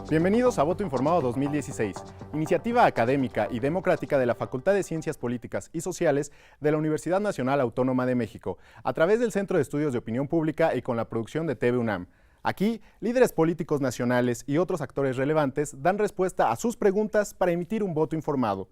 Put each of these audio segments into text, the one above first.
Bienvenidos a Voto Informado 2016, iniciativa académica y democrática de la Facultad de Ciencias Políticas y Sociales de la Universidad Nacional Autónoma de México, a través del Centro de Estudios de Opinión Pública y con la producción de TV UNAM. Aquí, líderes políticos nacionales y otros actores relevantes dan respuesta a sus preguntas para emitir un voto informado.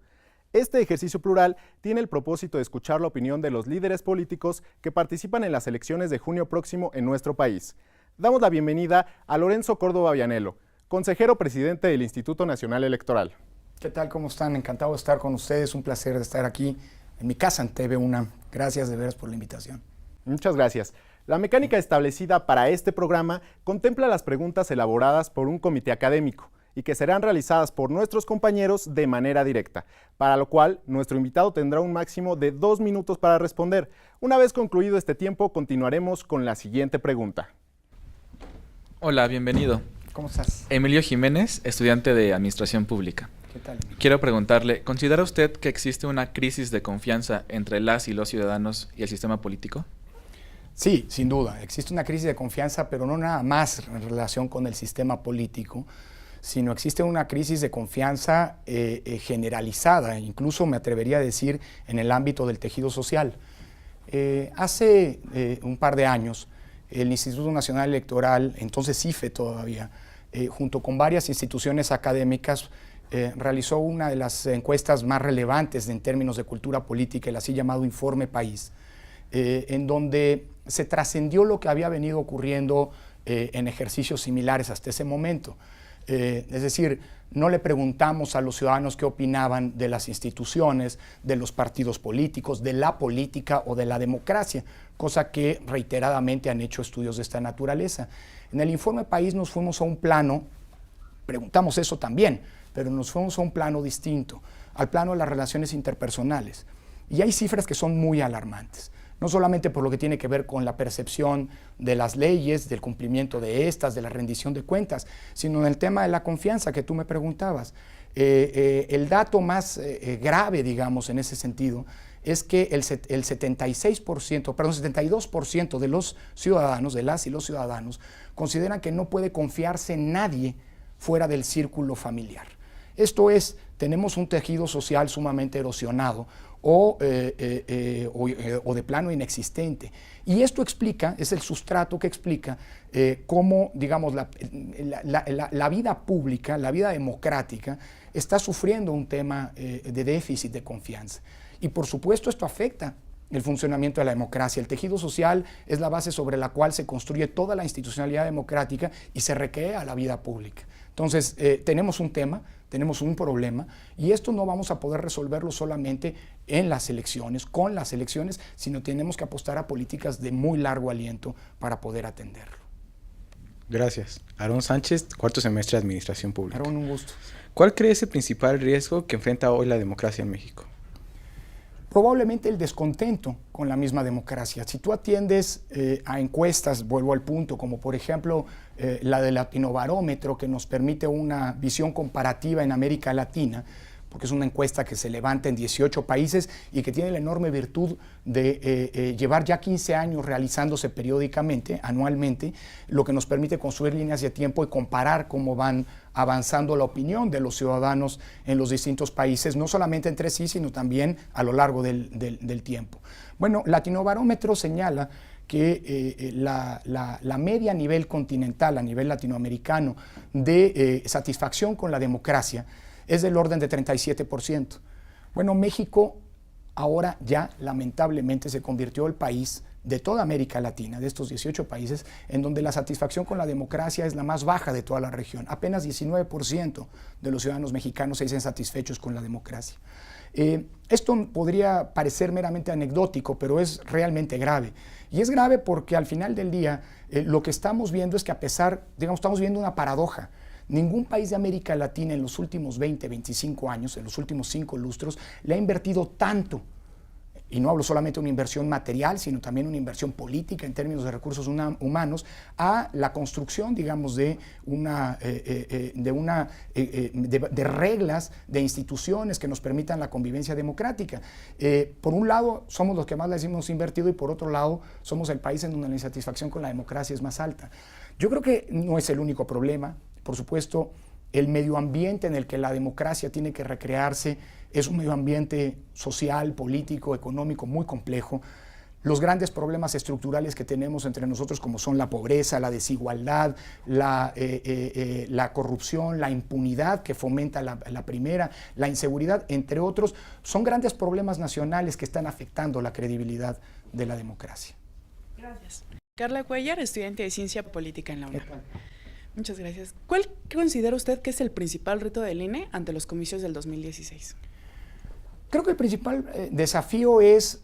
Este ejercicio plural tiene el propósito de escuchar la opinión de los líderes políticos que participan en las elecciones de junio próximo en nuestro país. Damos la bienvenida a Lorenzo Córdoba Vianello, consejero presidente del Instituto Nacional Electoral. ¿Qué tal? ¿Cómo están? Encantado de estar con ustedes. Un placer de estar aquí en mi casa en TV UNAM. Gracias de veras por la invitación. Muchas gracias. La mecánica establecida para este programa contempla las preguntas elaboradas por un comité académico y que serán realizadas por nuestros compañeros de manera directa, para lo cual nuestro invitado tendrá un máximo de 2 minutos para responder. Una vez concluido este tiempo, continuaremos con la siguiente pregunta. Hola, bienvenido. ¿Cómo estás? Emilio Jiménez, estudiante de Administración Pública. ¿Qué tal? Quiero preguntarle, ¿considera usted que existe una crisis de confianza entre las y los ciudadanos y el sistema político? Sí, sin duda. Existe una crisis de confianza, pero no nada más en relación con el sistema político, sino existe una crisis de confianza generalizada, incluso me atrevería a decir en el ámbito del tejido social. Hace un par de años, el Instituto Nacional Electoral, entonces IFE todavía, junto con varias instituciones académicas, realizó una de las encuestas más relevantes en términos de cultura política, el así llamado Informe País, en donde se trascendió lo que había venido ocurriendo en ejercicios similares hasta ese momento. Es decir, no le preguntamos a los ciudadanos qué opinaban de las instituciones, de los partidos políticos, de la política o de la democracia, cosa que reiteradamente han hecho estudios de esta naturaleza. En el Informe País nos fuimos a un plano, preguntamos eso también, pero nos fuimos a un plano distinto, al plano de las relaciones interpersonales. Y hay cifras que son muy alarmantes. No solamente por lo que tiene que ver con la percepción de las leyes, del cumplimiento de estas, de la rendición de cuentas, sino en el tema de la confianza que tú me preguntabas. El dato más grave, digamos, en ese sentido, es que el 72% de los ciudadanos, de las y los ciudadanos, consideran que no puede confiarse en nadie fuera del círculo familiar. Esto es, tenemos un tejido social sumamente erosionado, o de plano inexistente. Y esto explica, es el sustrato que explica cómo, digamos, la vida pública, la vida democrática, está sufriendo un tema de déficit de confianza. Y por supuesto esto afecta el funcionamiento de la democracia. El tejido social es la base sobre la cual se construye toda la institucionalidad democrática y se recrea la vida pública. Entonces, tenemos un tema, tenemos un problema, y esto no vamos a poder resolverlo solamente en las elecciones, con las elecciones, sino tenemos que apostar a políticas de muy largo aliento para poder atenderlo. Gracias. Aarón Sánchez, cuarto semestre de Administración Pública. Aarón, un gusto. ¿Cuál cree es el principal riesgo que enfrenta hoy la democracia en México? Probablemente el descontento con la misma democracia. Si tú atiendes a encuestas, vuelvo al punto, como por ejemplo la del Latinobarómetro, que nos permite una visión comparativa en América Latina, porque es una encuesta que se levanta en 18 países y que tiene la enorme virtud de llevar ya 15 años realizándose periódicamente, anualmente, lo que nos permite construir líneas de tiempo y comparar cómo van avanzando la opinión de los ciudadanos en los distintos países, no solamente entre sí, sino también a lo largo del tiempo. Bueno, Latinobarómetro señala que la media a nivel continental, a nivel latinoamericano, de satisfacción con la democracia es del orden de 37%. Bueno, México ahora ya lamentablemente se convirtió el país de toda América Latina, de estos 18 países, en donde la satisfacción con la democracia es la más baja de toda la región. Apenas 19% de los ciudadanos mexicanos se dicen satisfechos con la democracia. Esto podría parecer meramente anecdótico, pero es realmente grave. Y es grave porque al final del día lo que estamos viendo es que a pesar, digamos, estamos viendo una paradoja. Ningún país de América Latina en los últimos 20, 25 años, en los últimos 5 lustros, le ha invertido tanto y no hablo solamente de una inversión material, sino también una inversión política en términos de recursos humanos, a la construcción, digamos, de reglas, de instituciones que nos permitan la convivencia democrática. Por un lado, somos los que más les hemos invertido, y por otro lado, somos el país en donde la insatisfacción con la democracia es más alta. Yo creo que no es el único problema. Por supuesto, el medio ambiente en el que la democracia tiene que recrearse es un medio ambiente social, político, económico muy complejo. Los grandes problemas estructurales que tenemos entre nosotros, como son la pobreza, la desigualdad, la corrupción, la impunidad que fomenta la primera, la inseguridad, entre otros, son grandes problemas nacionales que están afectando la credibilidad de la democracia. Gracias. Carla Cuellar, estudiante de Ciencia Política en la UNAM. Muchas gracias. ¿Cuál considera usted que es el principal reto del INE ante los comicios del 2016? Creo que el principal desafío es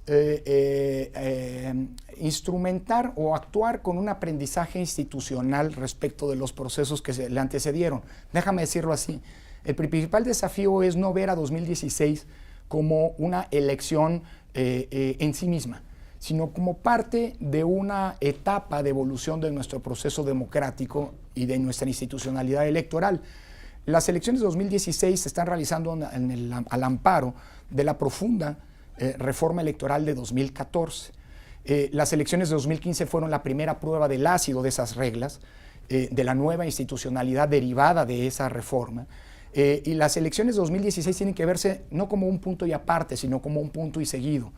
instrumentar o actuar con un aprendizaje institucional respecto de los procesos que le antecedieron. Déjame decirlo así. El principal desafío es no ver a 2016 como una elección en sí misma, sino como parte de una etapa de evolución de nuestro proceso democrático y de nuestra institucionalidad electoral. Las elecciones de 2016 se están realizando al amparo de la profunda reforma electoral de 2014. Las elecciones de 2015 fueron la primera prueba del ácido de esas reglas, de la nueva institucionalidad derivada de esa reforma. Y las elecciones de 2016 tienen que verse no como un punto y aparte, sino como un punto y seguido,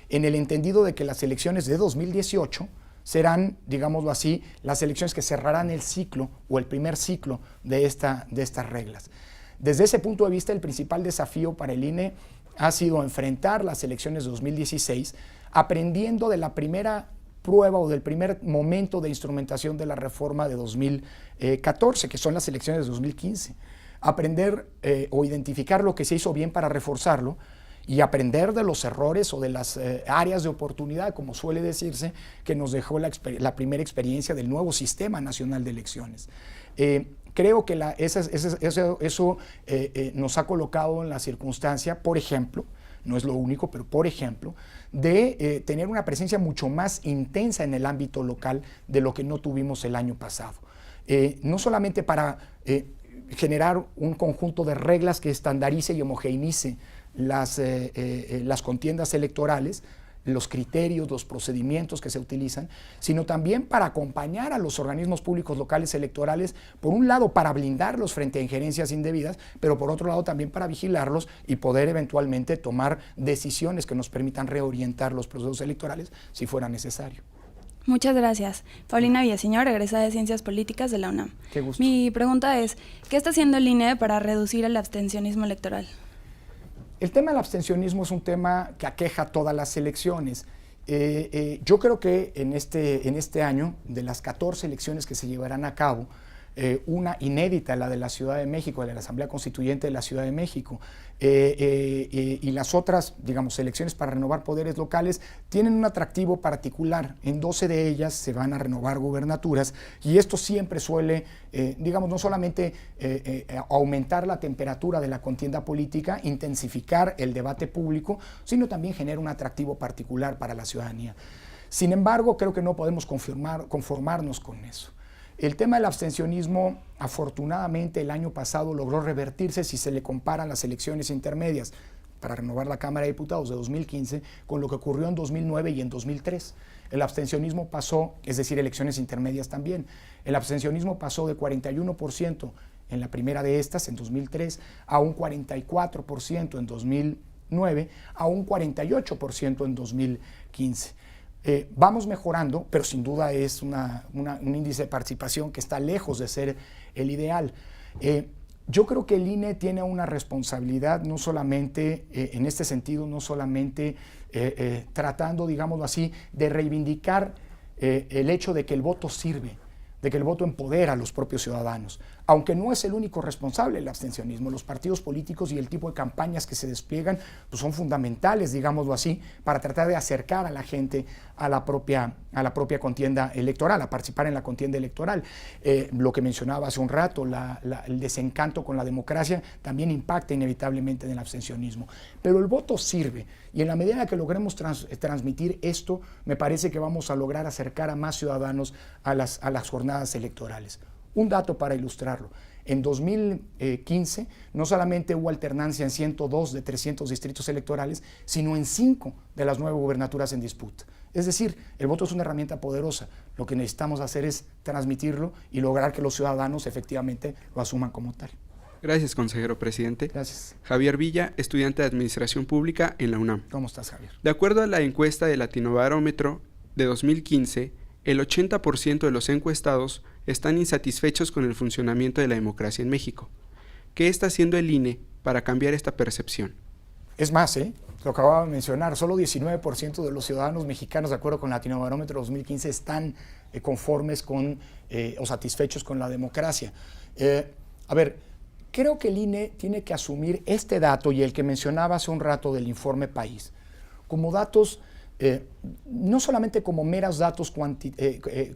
en el entendido de que las elecciones de 2018 serán, digámoslo así, las elecciones que cerrarán el ciclo o el primer ciclo de estas reglas. Desde ese punto de vista, el principal desafío para el INE ha sido enfrentar las elecciones de 2016 aprendiendo de la primera prueba o del primer momento de instrumentación de la reforma de 2014, que son las elecciones de 2015. Aprender o identificar lo que se hizo bien para reforzarlo, y aprender de los errores o de las áreas de oportunidad, como suele decirse, que nos dejó la primera experiencia del nuevo Sistema Nacional de Elecciones. Creo que eso nos ha colocado en la circunstancia, por ejemplo, no es lo único, pero por ejemplo, de tener una presencia mucho más intensa en el ámbito local de lo que no tuvimos el año pasado. No solamente para generar un conjunto de reglas que estandarice y homogeneice las contiendas electorales, los criterios, los procedimientos que se utilizan, sino también para acompañar a los organismos públicos locales electorales, por un lado para blindarlos frente a injerencias indebidas, pero por otro lado también para vigilarlos y poder eventualmente tomar decisiones que nos permitan reorientar los procesos electorales si fuera necesario. Muchas gracias. Paulina Villaseñor, egresada de Ciencias Políticas de la UNAM. Qué gusto. Mi pregunta es, ¿qué está haciendo el INE para reducir el abstencionismo electoral? El tema del abstencionismo es un tema que aqueja todas las elecciones. Yo creo que en este año, de las 14 elecciones que se llevarán a cabo, una inédita, la de la Ciudad de México, la de la Asamblea Constituyente de la Ciudad de México, y las otras, digamos, elecciones para renovar poderes locales, tienen un atractivo particular. En 12 de ellas se van a renovar gubernaturas, y esto siempre suele, digamos, no solamente aumentar la temperatura de la contienda política, intensificar el debate público, sino también genera un atractivo particular para la ciudadanía. Sin embargo, creo que no podemos conformarnos con eso. El tema del abstencionismo, afortunadamente, el año pasado logró revertirse si se le comparan las elecciones intermedias para renovar la Cámara de Diputados de 2015 con lo que ocurrió en 2009 y en 2003. El abstencionismo pasó, es decir, elecciones intermedias también, el abstencionismo pasó de 41% en la primera de estas, en 2003, a un 44% en 2009, a un 48% en 2015. Vamos mejorando, pero sin duda es un índice de participación que está lejos de ser el ideal. Yo creo que el INE tiene una responsabilidad, no solamente en este sentido, no solamente tratando, digámoslo así, de reivindicar el hecho de que el voto sirve, de que el voto empodera a los propios ciudadanos, aunque no es el único responsable del abstencionismo. Los partidos políticos y el tipo de campañas que se despliegan pues son fundamentales, digámoslo así, para tratar de acercar a la gente a la propia contienda electoral, a participar en la contienda electoral. Lo que mencionaba hace un rato, el desencanto con la democracia también impacta inevitablemente en el abstencionismo. Pero el voto sirve, y en la medida en que logremos transmitir esto, me parece que vamos a lograr acercar a más ciudadanos a las jornadas electorales. Un dato para ilustrarlo. En 2015 no solamente hubo alternancia en 102 de 300 distritos electorales, sino en 5 de las 9 gubernaturas en disputa. Es decir, el voto es una herramienta poderosa. Lo que necesitamos hacer es transmitirlo y lograr que los ciudadanos efectivamente lo asuman como tal. Gracias, consejero presidente. Gracias. Javier Villa, estudiante de Administración Pública en la UNAM. ¿Cómo estás, Javier? De acuerdo a la encuesta de Latinobarómetro de 2015, el 80% de los encuestados están insatisfechos con el funcionamiento de la democracia en México. ¿Qué está haciendo el INE para cambiar esta percepción? Es más, lo acababa de mencionar, solo 19% de los ciudadanos mexicanos, de acuerdo con Latinobarómetro 2015, están conformes con o satisfechos con la democracia. Creo que el INE tiene que asumir este dato y el que mencionaba hace un rato del informe País, como datos, no solamente como meros datos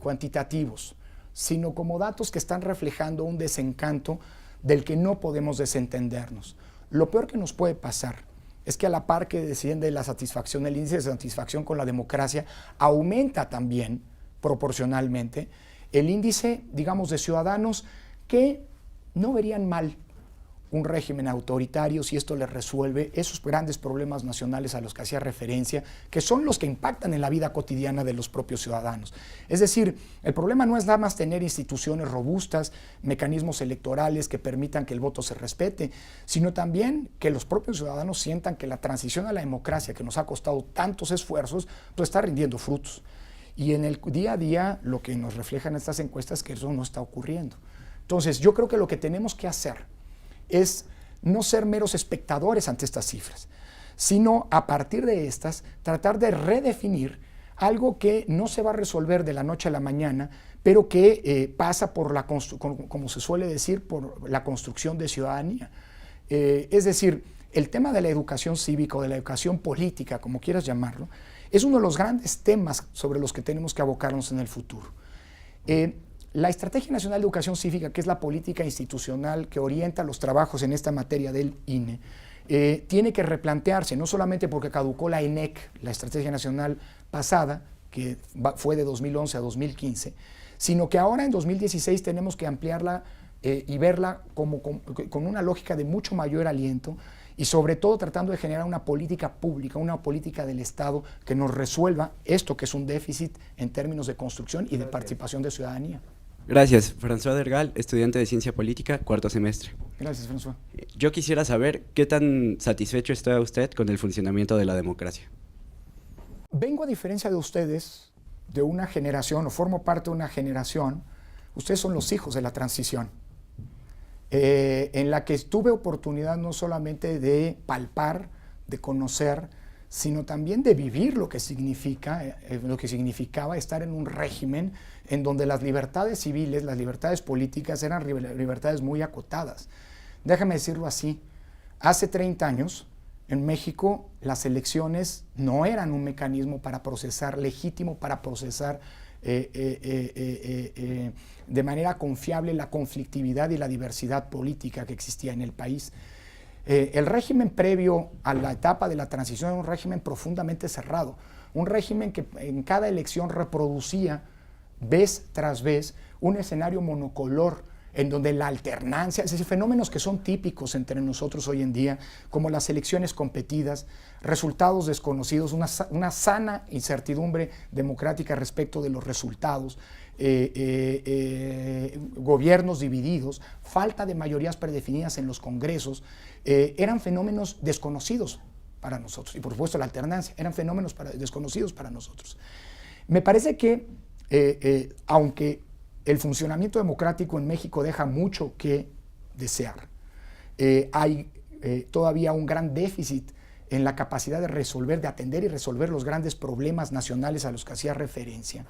cuantitativos, sino como datos que están reflejando un desencanto del que no podemos desentendernos. Lo peor que nos puede pasar es que a la par que desciende la satisfacción, el índice de satisfacción con la democracia, aumenta también proporcionalmente el índice, digamos, de ciudadanos que no verían mal un régimen autoritario si esto les resuelve esos grandes problemas nacionales a los que hacía referencia, que son los que impactan en la vida cotidiana de los propios ciudadanos. Es decir, el problema no es nada más tener instituciones robustas, mecanismos electorales que permitan que el voto se respete, sino también que los propios ciudadanos sientan que la transición a la democracia, que nos ha costado tantos esfuerzos, pues está rindiendo frutos. Y en el día a día lo que nos reflejan estas encuestas es que eso no está ocurriendo. Entonces, yo creo que lo que tenemos que hacer es no ser meros espectadores ante estas cifras, sino a partir de estas tratar de redefinir algo que no se va a resolver de la noche a la mañana, pero que pasa por como se suele decir, por la construcción de ciudadanía. Es decir, el tema de la educación cívica o de la educación política, como quieras llamarlo, es uno de los grandes temas sobre los que tenemos que abocarnos en el futuro. La Estrategia Nacional de Educación Cívica, que es la política institucional que orienta los trabajos en esta materia del INE, tiene que replantearse, no solamente porque caducó la ENEC, la Estrategia Nacional pasada, que fue de 2011 a 2015, sino que ahora en 2016 tenemos que ampliarla y verla con una lógica de mucho mayor aliento y sobre todo tratando de generar una política pública, una política del Estado que nos resuelva esto que es un déficit en términos de construcción y de participación de ciudadanía. Gracias. François Dergal, estudiante de Ciencia Política, cuarto semestre. Gracias, François. Yo quisiera saber qué tan satisfecho está usted con el funcionamiento de la democracia. Vengo, a diferencia de ustedes, de una generación, o formo parte de una generación, ustedes son los hijos de la transición, en la que tuve oportunidad no solamente de palpar, de conocer, sino también de vivir lo que significaba estar en un régimen en donde las libertades civiles, las libertades políticas eran libertades muy acotadas. Déjame decirlo así, hace 30 años en México las elecciones no eran un mecanismo legítimo para procesar de manera confiable la conflictividad y la diversidad política que existía en el país. El régimen previo a la etapa de la transición era un régimen profundamente cerrado, un régimen que en cada elección reproducía vez tras vez un escenario monocolor en donde la alternancia, es decir, fenómenos que son típicos entre nosotros hoy en día, como las elecciones competidas, resultados desconocidos, una sana incertidumbre democrática respecto de los resultados, gobiernos divididos, falta de mayorías predefinidas en los congresos, eran fenómenos desconocidos para nosotros. Y por supuesto la alternancia, eran fenómenos desconocidos para nosotros. Me parece que, aunque el funcionamiento democrático en México deja mucho que desear, hay todavía un gran déficit en la capacidad de atender y resolver los grandes problemas nacionales a los que hacía referencia.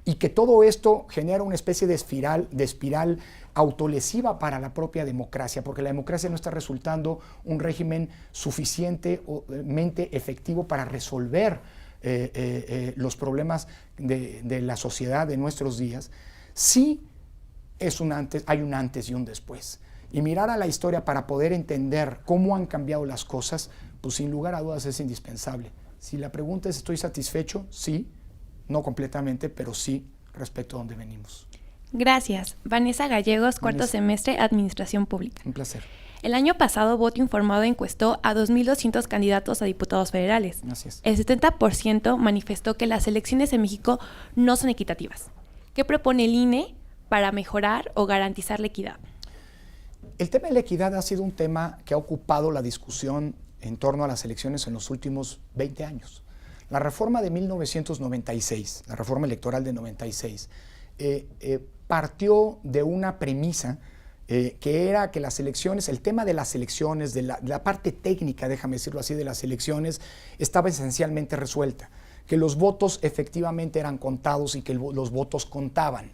y que todo esto genera una especie de espiral autolesiva para la propia democracia, porque la democracia no está resultando un régimen suficientemente efectivo para resolver los problemas de la sociedad de nuestros días. Sí hay un antes y un después. Y mirar a la historia para poder entender cómo han cambiado las cosas, pues sin lugar a dudas es indispensable. Si la pregunta es, ¿estoy satisfecho? Sí, no completamente, pero sí respecto a dónde venimos. Gracias. Vanessa Gallegos, cuarto semestre, Administración Pública. Un placer. El año pasado, Voto Informado encuestó a 2.200 candidatos a diputados federales. Gracias. El 70% manifestó que las elecciones en México no son equitativas. ¿Qué propone el INE para mejorar o garantizar la equidad? El tema de la equidad ha sido un tema que ha ocupado la discusión en torno a las elecciones en los últimos 20 años. La reforma de 1996, la reforma electoral de 96, partió de una premisa que era que las elecciones, el tema de las elecciones, de la parte técnica, déjame decirlo así, de las elecciones, estaba esencialmente resuelta, que los votos efectivamente eran contados y que los votos contaban.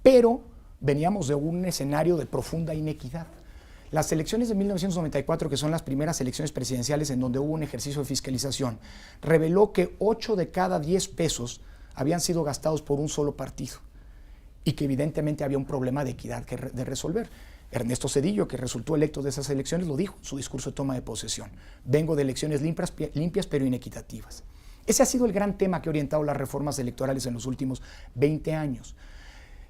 Pero veníamos de un escenario de profunda inequidad. Las elecciones de 1994, que son las primeras elecciones presidenciales en donde hubo un ejercicio de fiscalización, reveló que 8 de cada 10 pesos habían sido gastados por un solo partido y que evidentemente había un problema de equidad de resolver. Ernesto Zedillo, que resultó electo de esas elecciones, lo dijo en su discurso de toma de posesión. Vengo de elecciones limpias pero inequitativas. Ese ha sido el gran tema que ha orientado las reformas electorales en los últimos 20 años.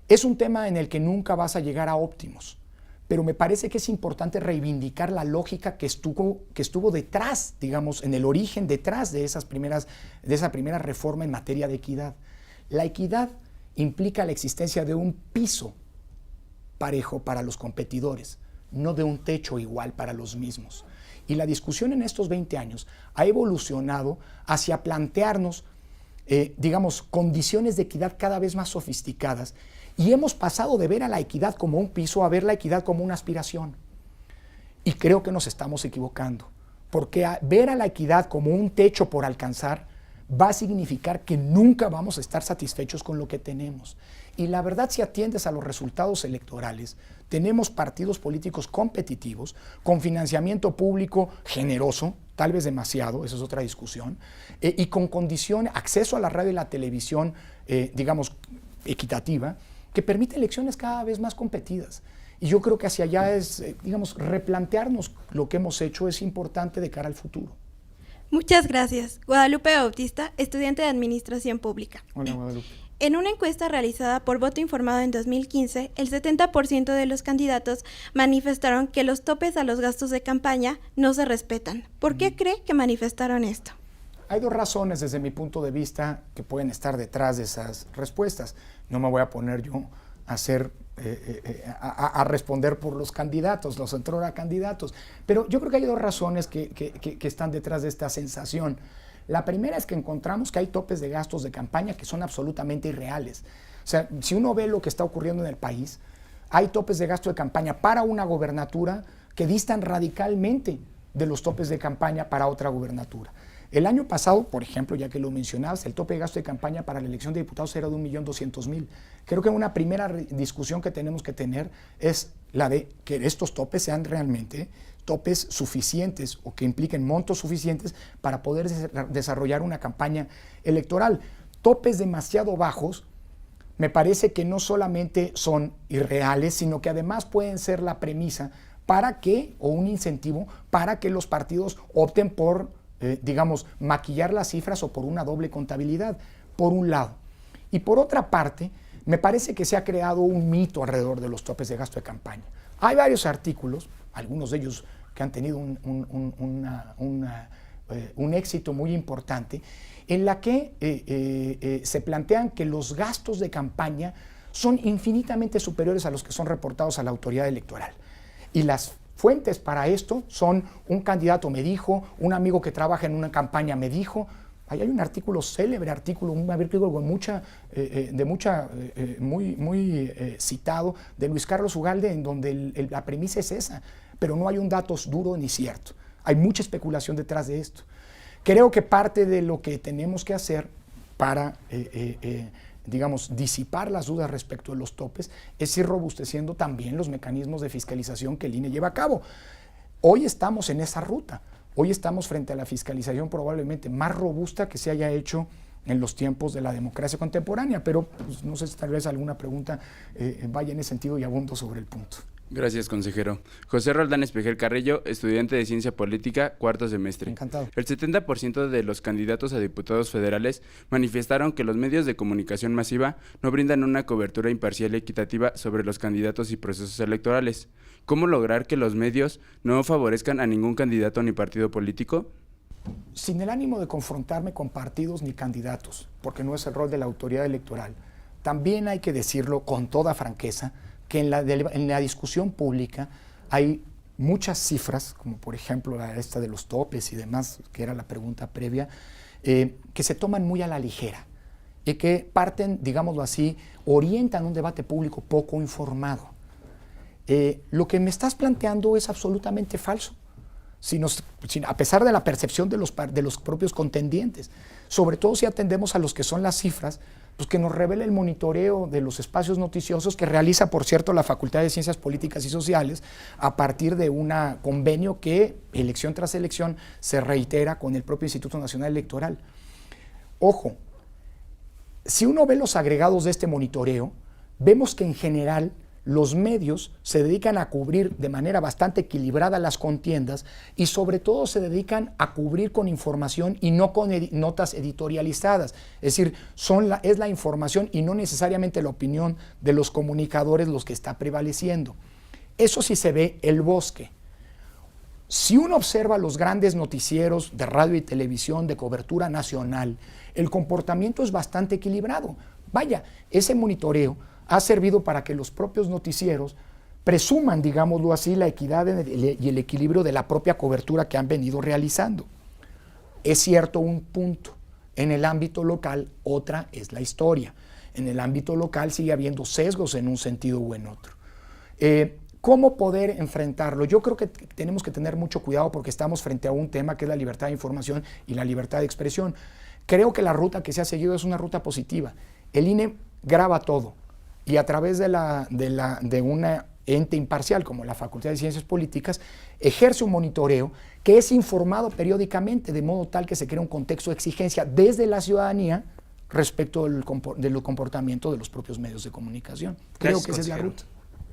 Es un tema en el que nunca vas a llegar a óptimos, pero me parece que es importante reivindicar la lógica que estuvo detrás, digamos, en el origen, detrás de esa primera reforma en materia de equidad. La equidad implica la existencia de un piso parejo para los competidores, no de un techo igual para los mismos. Y la discusión en estos 20 años ha evolucionado hacia plantearnos, digamos, condiciones de equidad cada vez más sofisticadas. Y hemos pasado de ver a la equidad como un piso a ver la equidad como una aspiración. Y creo que nos estamos equivocando, porque ver a la equidad como un techo por alcanzar va a significar que nunca vamos a estar satisfechos con lo que tenemos. Y la verdad, si atiendes a los resultados electorales, tenemos partidos políticos competitivos, con financiamiento público generoso, tal vez demasiado, esa es otra discusión, y con condiciones, acceso a la radio y la televisión, digamos, equitativa, que permite elecciones cada vez más competidas. Y yo creo que hacia allá es, digamos, replantearnos lo que hemos hecho es importante de cara al futuro. Muchas gracias. Guadalupe Bautista, estudiante de Administración Pública. Hola, Guadalupe. En una encuesta realizada por Voto Informado en 2015, el 70% de los candidatos manifestaron que los topes a los gastos de campaña no se respetan. ¿Por qué cree que manifestaron esto? Hay dos razones desde mi punto de vista que pueden estar detrás de esas respuestas. No me voy a poner yo a responder por los candidatos, los candidatos, pero yo creo que hay dos razones que están detrás de esta sensación. La primera es que encontramos que hay topes de gastos de campaña que son absolutamente irreales. O sea, si uno ve lo que está ocurriendo en el país, hay topes de gasto de campaña para una gobernatura que distan radicalmente de los topes de campaña para otra gobernatura. El año pasado, por ejemplo, ya que lo mencionabas, el tope de gasto de campaña para la elección de diputados era de 1.200.000. Creo que una primera discusión que tenemos que tener es la de que estos topes sean realmente topes suficientes o que impliquen montos suficientes para poder desarrollar una campaña electoral. Topes demasiado bajos me parece que no solamente son irreales, sino que además pueden ser la premisa para que, o un incentivo para que los partidos opten por digamos, maquillar las cifras o por una doble contabilidad, por un lado. Y por otra parte, me parece que se ha creado un mito alrededor de los topes de gasto de campaña. Hay varios artículos, algunos de ellos que han tenido un éxito muy importante, en la que se plantean que los gastos de campaña son infinitamente superiores a los que son reportados a la autoridad electoral. Y las fuentes para esto son un candidato me dijo, un amigo que trabaja en una campaña me dijo. Ahí hay un artículo, célebre artículo, un artículo muy citado de Luis Carlos Ugalde, en donde la premisa es esa, pero no hay un dato duro ni cierto. Hay mucha especulación detrás de esto. Creo que parte de lo que tenemos que hacer para digamos, disipar las dudas respecto de los topes es ir robusteciendo también los mecanismos de fiscalización que el INE lleva a cabo. Hoy estamos en esa ruta. Hoy estamos frente a la fiscalización probablemente más robusta que se haya hecho en los tiempos de la democracia contemporánea, pero pues, no sé si tal vez alguna pregunta vaya en ese sentido y abundo sobre el punto. Gracias, consejero. José Roldán Espejel Carrillo, estudiante de Ciencia Política, cuarto semestre. Encantado. El 70% de los candidatos a diputados federales manifestaron que los medios de comunicación masiva no brindan una cobertura imparcial y equitativa sobre los candidatos y procesos electorales. ¿Cómo lograr que los medios no favorezcan a ningún candidato ni partido político? Sin el ánimo de confrontarme con partidos ni candidatos, porque no es el rol de la autoridad electoral, también hay que decirlo con toda franqueza, que en la discusión pública hay muchas cifras, como por ejemplo esta de los topes y demás, que era la pregunta previa, que se toman muy a la ligera y que parten, digámoslo así, orientan un debate público poco informado. Lo que me estás planteando es absolutamente falso, a pesar de la percepción de los propios contendientes, sobre todo si atendemos a los que son las cifras, pues que nos revela el monitoreo de los espacios noticiosos que realiza, por cierto, la Facultad de Ciencias Políticas y Sociales a partir de un convenio que, elección tras elección, se reitera con el propio Instituto Nacional Electoral. Ojo, si uno ve los agregados de este monitoreo, vemos que en general los medios se dedican a cubrir de manera bastante equilibrada las contiendas y sobre todo se dedican a cubrir con información y no con notas editorializadas. Es decir, es la información y no necesariamente la opinión de los comunicadores los que está prevaleciendo. Eso sí se ve el bosque. Si uno observa los grandes noticieros de radio y televisión de cobertura nacional, el comportamiento es bastante equilibrado. Vaya, ese monitoreo ha servido para que los propios noticieros presuman, digámoslo así, la equidad y el equilibrio de la propia cobertura que han venido realizando. Es cierto un punto. En el ámbito local, otra es la historia. En el ámbito local sigue habiendo sesgos en un sentido u en otro. ¿Cómo poder enfrentarlo? Yo creo que tenemos que tener mucho cuidado porque estamos frente a un tema que es la libertad de información y la libertad de expresión. Creo que la ruta que se ha seguido es una ruta positiva. El INE graba todo. Y a través de una ente imparcial como la Facultad de Ciencias Políticas, ejerce un monitoreo que es informado periódicamente, de modo tal que se crea un contexto de exigencia desde la ciudadanía respecto del comportamiento de los propios medios de comunicación. Creo Gracias, que esa es la ruta.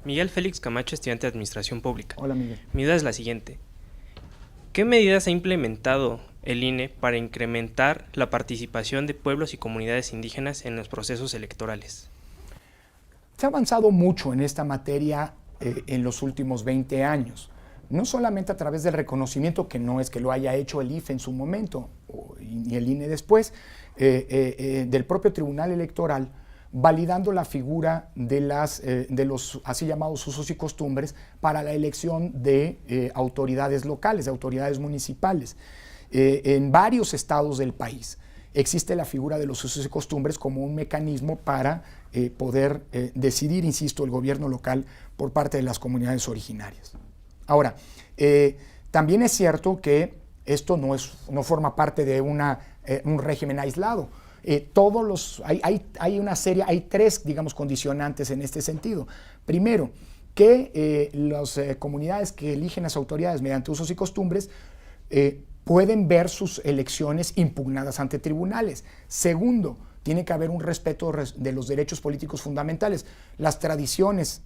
Miguel Félix Camacho, estudiante de Administración Pública. Hola, Miguel. Mi duda es la siguiente. ¿Qué medidas ha implementado el INE para incrementar la participación de pueblos y comunidades indígenas en los procesos electorales? Se ha avanzado mucho en esta materia en los últimos 20 años, no solamente a través del reconocimiento, que no es que lo haya hecho el IFE en su momento, ni el INE después, del propio Tribunal Electoral, validando la figura de los así llamados usos y costumbres para la elección de autoridades locales, de autoridades municipales. En varios estados del país existe la figura de los usos y costumbres como un mecanismo para poder decidir, insisto, el gobierno local por parte de las comunidades originarias. Ahora, también es cierto que esto no forma parte de un régimen aislado. Hay tres, digamos, condicionantes en este sentido. Primero, que las comunidades que eligen las autoridades mediante usos y costumbres pueden ver sus elecciones impugnadas ante tribunales. Segundo, tiene que haber un respeto de los derechos políticos fundamentales. Las tradiciones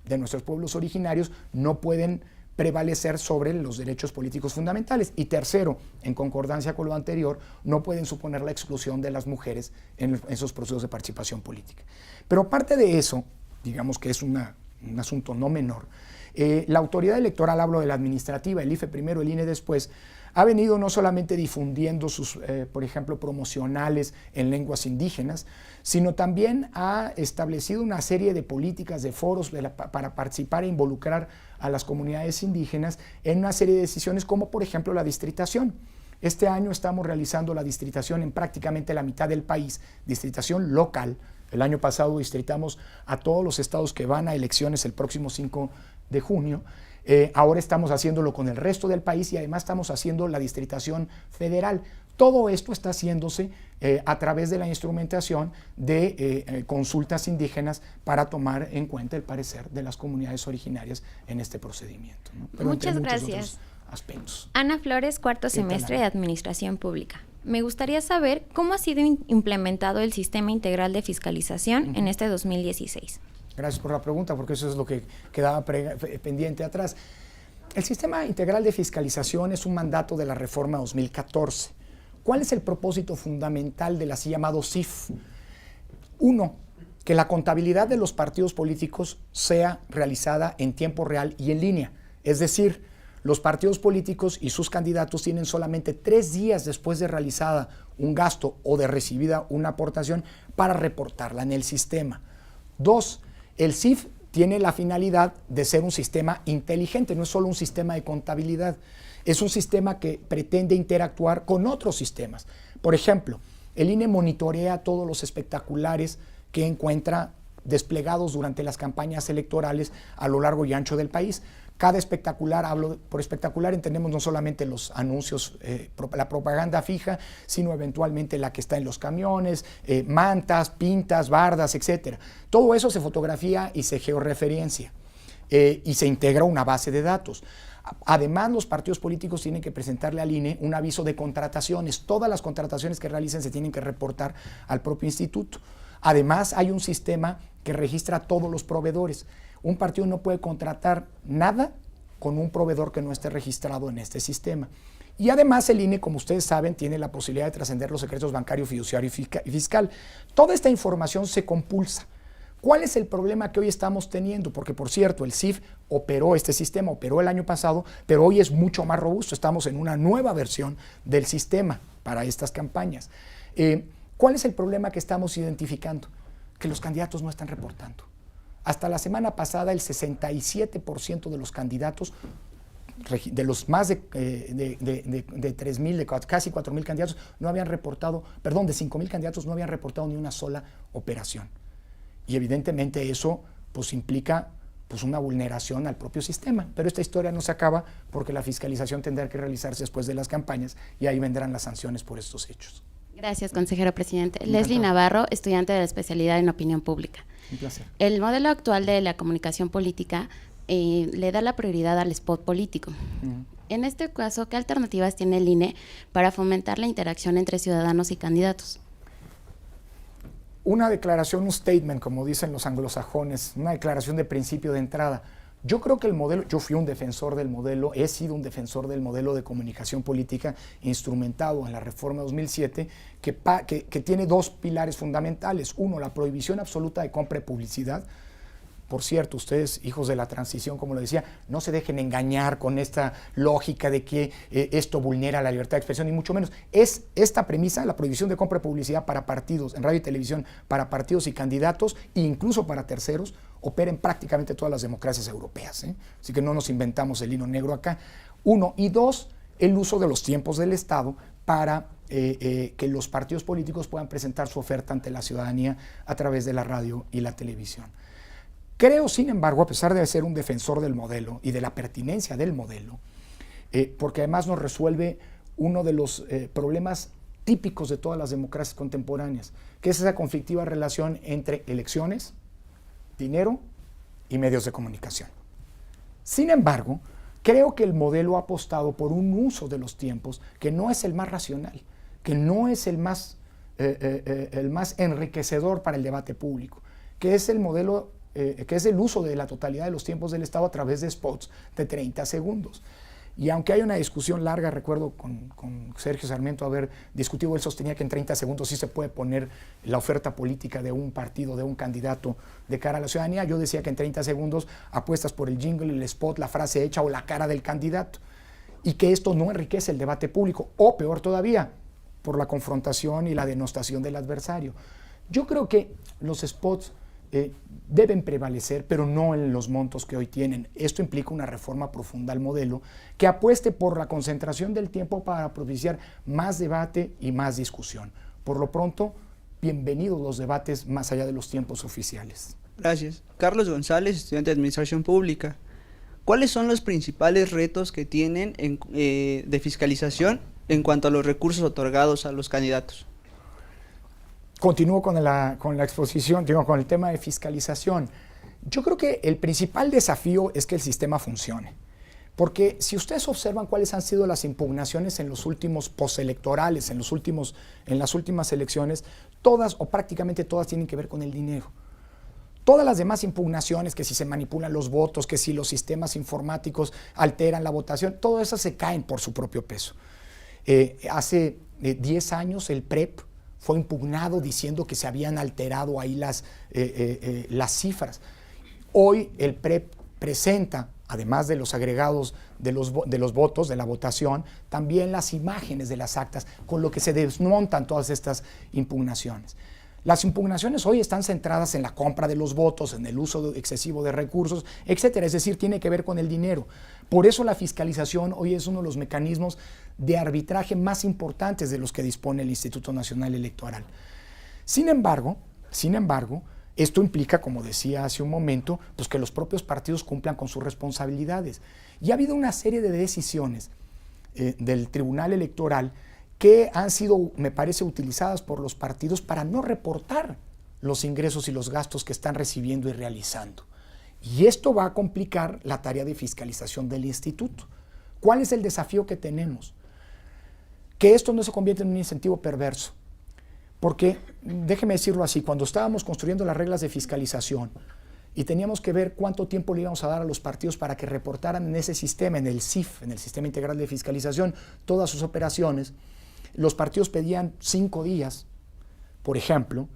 de nuestros pueblos originarios no pueden prevalecer sobre los derechos políticos fundamentales. Y tercero, en concordancia con lo anterior, no pueden suponer la exclusión de las mujeres en esos procesos de participación política. Pero aparte de eso, digamos que es un asunto no menor, la autoridad electoral, hablo de la administrativa, el IFE primero, el INE después, ha venido no solamente difundiendo sus, por ejemplo, promocionales en lenguas indígenas, sino también ha establecido una serie de políticas, de foros para participar e involucrar a las comunidades indígenas en una serie de decisiones como, por ejemplo, la distritación. Este año estamos realizando la distritación en prácticamente la mitad del país, distritación local. El año pasado distritamos a todos los estados que van a elecciones el próximo 5 de junio. Ahora estamos haciéndolo con el resto del país y además estamos haciendo la distritación federal. Todo esto está haciéndose a través de la instrumentación de consultas indígenas para tomar en cuenta el parecer de las comunidades originarias en este procedimiento, ¿no? Pero muchas entre muchos gracias. otros aspectos. Ana Flores, cuarto semestre de Administración Pública. Me gustaría saber cómo ha sido implementado el Sistema Integral de Fiscalización en este 2016. Gracias por la pregunta, porque eso es lo que quedaba pendiente atrás. El Sistema Integral de Fiscalización es un mandato de la Reforma 2014. ¿Cuál es el propósito fundamental del así llamado SIF? Uno, que la contabilidad de los partidos políticos sea realizada en tiempo real y en línea. Es decir, los partidos políticos y sus candidatos tienen solamente 3 días después de realizada un gasto o de recibida una aportación para reportarla en el sistema. 2, el SIF tiene la finalidad de ser un sistema inteligente, no es solo un sistema de contabilidad. Es un sistema que pretende interactuar con otros sistemas. Por ejemplo, el INE monitorea todos los espectaculares que encuentra desplegados durante las campañas electorales a lo largo y ancho del país. Cada espectacular, por espectacular entendemos no solamente los anuncios, la propaganda fija, sino eventualmente la que está en los camiones, mantas, pintas, bardas, etc. Todo eso se fotografía y se georreferencia y se integra a una base de datos. Además, los partidos políticos tienen que presentarle al INE un aviso de contrataciones. Todas las contrataciones que realicen se tienen que reportar al propio instituto. Además, hay un sistema que registra a todos los proveedores. Un partido no puede contratar nada con un proveedor que no esté registrado en este sistema. Y además el INE, como ustedes saben, tiene la posibilidad de trascender los secretos bancario, fiduciario y fiscal. Toda esta información se compulsa. ¿Cuál es el problema que hoy estamos teniendo? Porque, por cierto, el SIF este sistema operó el año pasado, pero hoy es mucho más robusto. Estamos en una nueva versión del sistema para estas campañas. ¿Cuál es el problema que estamos identificando? Que los candidatos no están reportando. Hasta la semana pasada, el 67% de los candidatos, de los más de 3,000, de casi 4,000 candidatos, no habían reportado, perdón, de 5,000 candidatos no habían reportado ni una sola operación. Y evidentemente eso pues implica pues una vulneración al propio sistema. Pero esta historia no se acaba porque la fiscalización tendrá que realizarse después de las campañas y ahí vendrán las sanciones por estos hechos. Gracias, consejero presidente. Leslie Navarro, estudiante de la especialidad en opinión pública. Un placer. El modelo actual de la comunicación política le da la prioridad al spot político. En este caso, ¿qué alternativas tiene el INE para fomentar la interacción entre ciudadanos y candidatos? Una declaración, un statement, como dicen los anglosajones, una declaración de principio de entrada. Yo creo que el modelo, yo fui un defensor del modelo, he sido un defensor del modelo de comunicación política instrumentado en la Reforma 2007, que tiene 2 pilares fundamentales. Uno, la prohibición absoluta de compra y publicidad. Por cierto, ustedes, hijos de la transición, como lo decía, no se dejen engañar con esta lógica de que esto vulnera la libertad de expresión, ni mucho menos. Es esta premisa, la prohibición de compra y publicidad para partidos, en radio y televisión, para partidos y candidatos, e incluso para terceros, opera en prácticamente todas las democracias europeas. Así que no nos inventamos el hilo negro acá. 1. Y 2, el uso de los tiempos del Estado para que los partidos políticos puedan presentar su oferta ante la ciudadanía a través de la radio y la televisión. Creo, sin embargo, a pesar de ser un defensor del modelo y de la pertinencia del modelo, porque además nos resuelve uno de los problemas típicos de todas las democracias contemporáneas, que es esa conflictiva relación entre elecciones, dinero y medios de comunicación. Sin embargo, creo que el modelo ha apostado por un uso de los tiempos que no es el más racional, que no es el más enriquecedor para el debate público, que es el modelo que es el uso de la totalidad de los tiempos del Estado a través de spots de 30 segundos. Y aunque hay una discusión larga, recuerdo con Sergio Sarmiento haber discutido, él sostenía que en 30 segundos sí se puede poner la oferta política de un partido, de un candidato de cara a la ciudadanía. Yo decía que en 30 segundos apuestas por el jingle, el spot, la frase hecha o la cara del candidato. Y que esto no enriquece el debate público, o peor todavía, por la confrontación y la denostación del adversario. Yo creo que los spots deben prevalecer, pero no en los montos que hoy tienen. Esto implica una reforma profunda al modelo que apueste por la concentración del tiempo para propiciar más debate y más discusión. Por lo pronto, bienvenidos los debates más allá de los tiempos oficiales. Gracias. Carlos González, estudiante de Administración Pública. ¿Cuáles son los principales retos que tienen de fiscalización en cuanto a los recursos otorgados a los candidatos? Continúo con la exposición, con el tema de fiscalización. Yo creo que el principal desafío es que el sistema funcione. Porque si ustedes observan cuáles han sido las impugnaciones en los últimos postelectorales, en las últimas elecciones, todas o prácticamente todas tienen que ver con el dinero. Todas las demás impugnaciones, que si se manipulan los votos, que si los sistemas informáticos alteran la votación, todo eso se caen por su propio peso. Hace 10 años el PREP fue impugnado diciendo que se habían alterado ahí las cifras. Hoy el PREP presenta, además de los agregados de los votos, de la votación, también las imágenes de las actas, con lo que se desmontan todas estas impugnaciones. Las impugnaciones hoy están centradas en la compra de los votos, en el uso excesivo de recursos, etcétera. Es decir, tiene que ver con el dinero. Por eso la fiscalización hoy es uno de los mecanismos de arbitraje más importantes de los que dispone el Instituto Nacional Electoral. Sin embargo, esto implica, como decía hace un momento, pues que los propios partidos cumplan con sus responsabilidades. Y ha habido una serie de decisiones del Tribunal Electoral que han sido, me parece, utilizadas por los partidos para no reportar los ingresos y los gastos que están recibiendo y realizando. Y esto va a complicar la tarea de fiscalización del instituto. ¿Cuál es el desafío que tenemos? Que esto no se convierta en un incentivo perverso. Porque, déjeme decirlo así, cuando estábamos construyendo las reglas de fiscalización y teníamos que ver cuánto tiempo le íbamos a dar a los partidos para que reportaran en ese sistema, en el CIF, en el Sistema Integral de Fiscalización, todas sus operaciones, los partidos pedían 5 días, por ejemplo,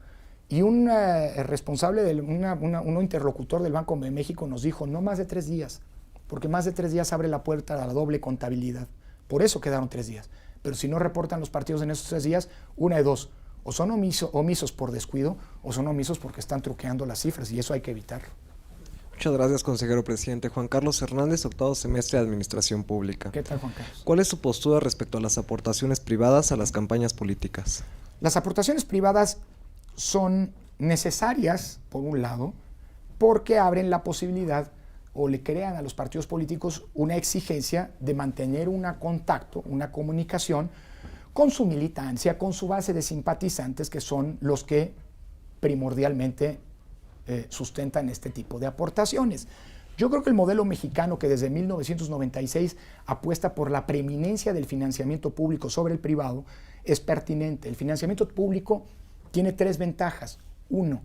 y un responsable, un interlocutor del Banco de México nos dijo, no más de 3 días, porque más de 3 días abre la puerta a la doble contabilidad. Por eso quedaron 3 días. Pero si no reportan los partidos en esos 3 días, una de dos, o son omisos por descuido, o son omisos porque están truqueando las cifras, y eso hay que evitarlo. Muchas gracias, consejero presidente. Juan Carlos Hernández, octavo semestre de Administración Pública. ¿Qué tal, Juan Carlos? ¿Cuál es su postura respecto a las aportaciones privadas a las campañas políticas? Las aportaciones privadas son necesarias, por un lado, porque abren la posibilidad o le crean a los partidos políticos una exigencia de mantener un contacto, una comunicación con su militancia, con su base de simpatizantes, que son los que primordialmente sustentan este tipo de aportaciones. Yo creo que el modelo mexicano, que desde 1996 apuesta por la preeminencia del financiamiento público sobre el privado, es pertinente. El financiamiento público tiene 3 ventajas. 1,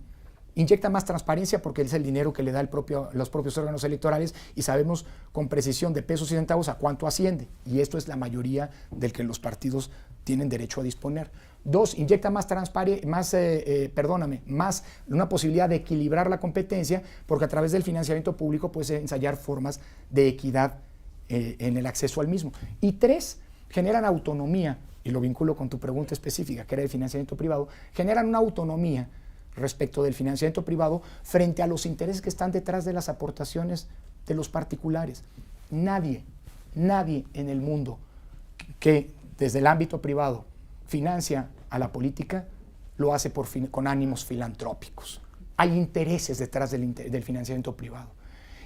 inyecta más transparencia porque es el dinero que le da los propios órganos electorales y sabemos con precisión de pesos y centavos a cuánto asciende. Y esto es la mayoría del que los partidos tienen derecho a disponer. 2, inyecta más una posibilidad de equilibrar la competencia porque a través del financiamiento público puedes ensayar formas de equidad en el acceso al mismo. Y 3, generan autonomía, y lo vinculo con tu pregunta específica, que era el financiamiento privado, generan una autonomía respecto del financiamiento privado frente a los intereses que están detrás de las aportaciones de los particulares. Nadie en el mundo que desde el ámbito privado financia a la política lo hace con ánimos filantrópicos. Hay intereses detrás del financiamiento privado.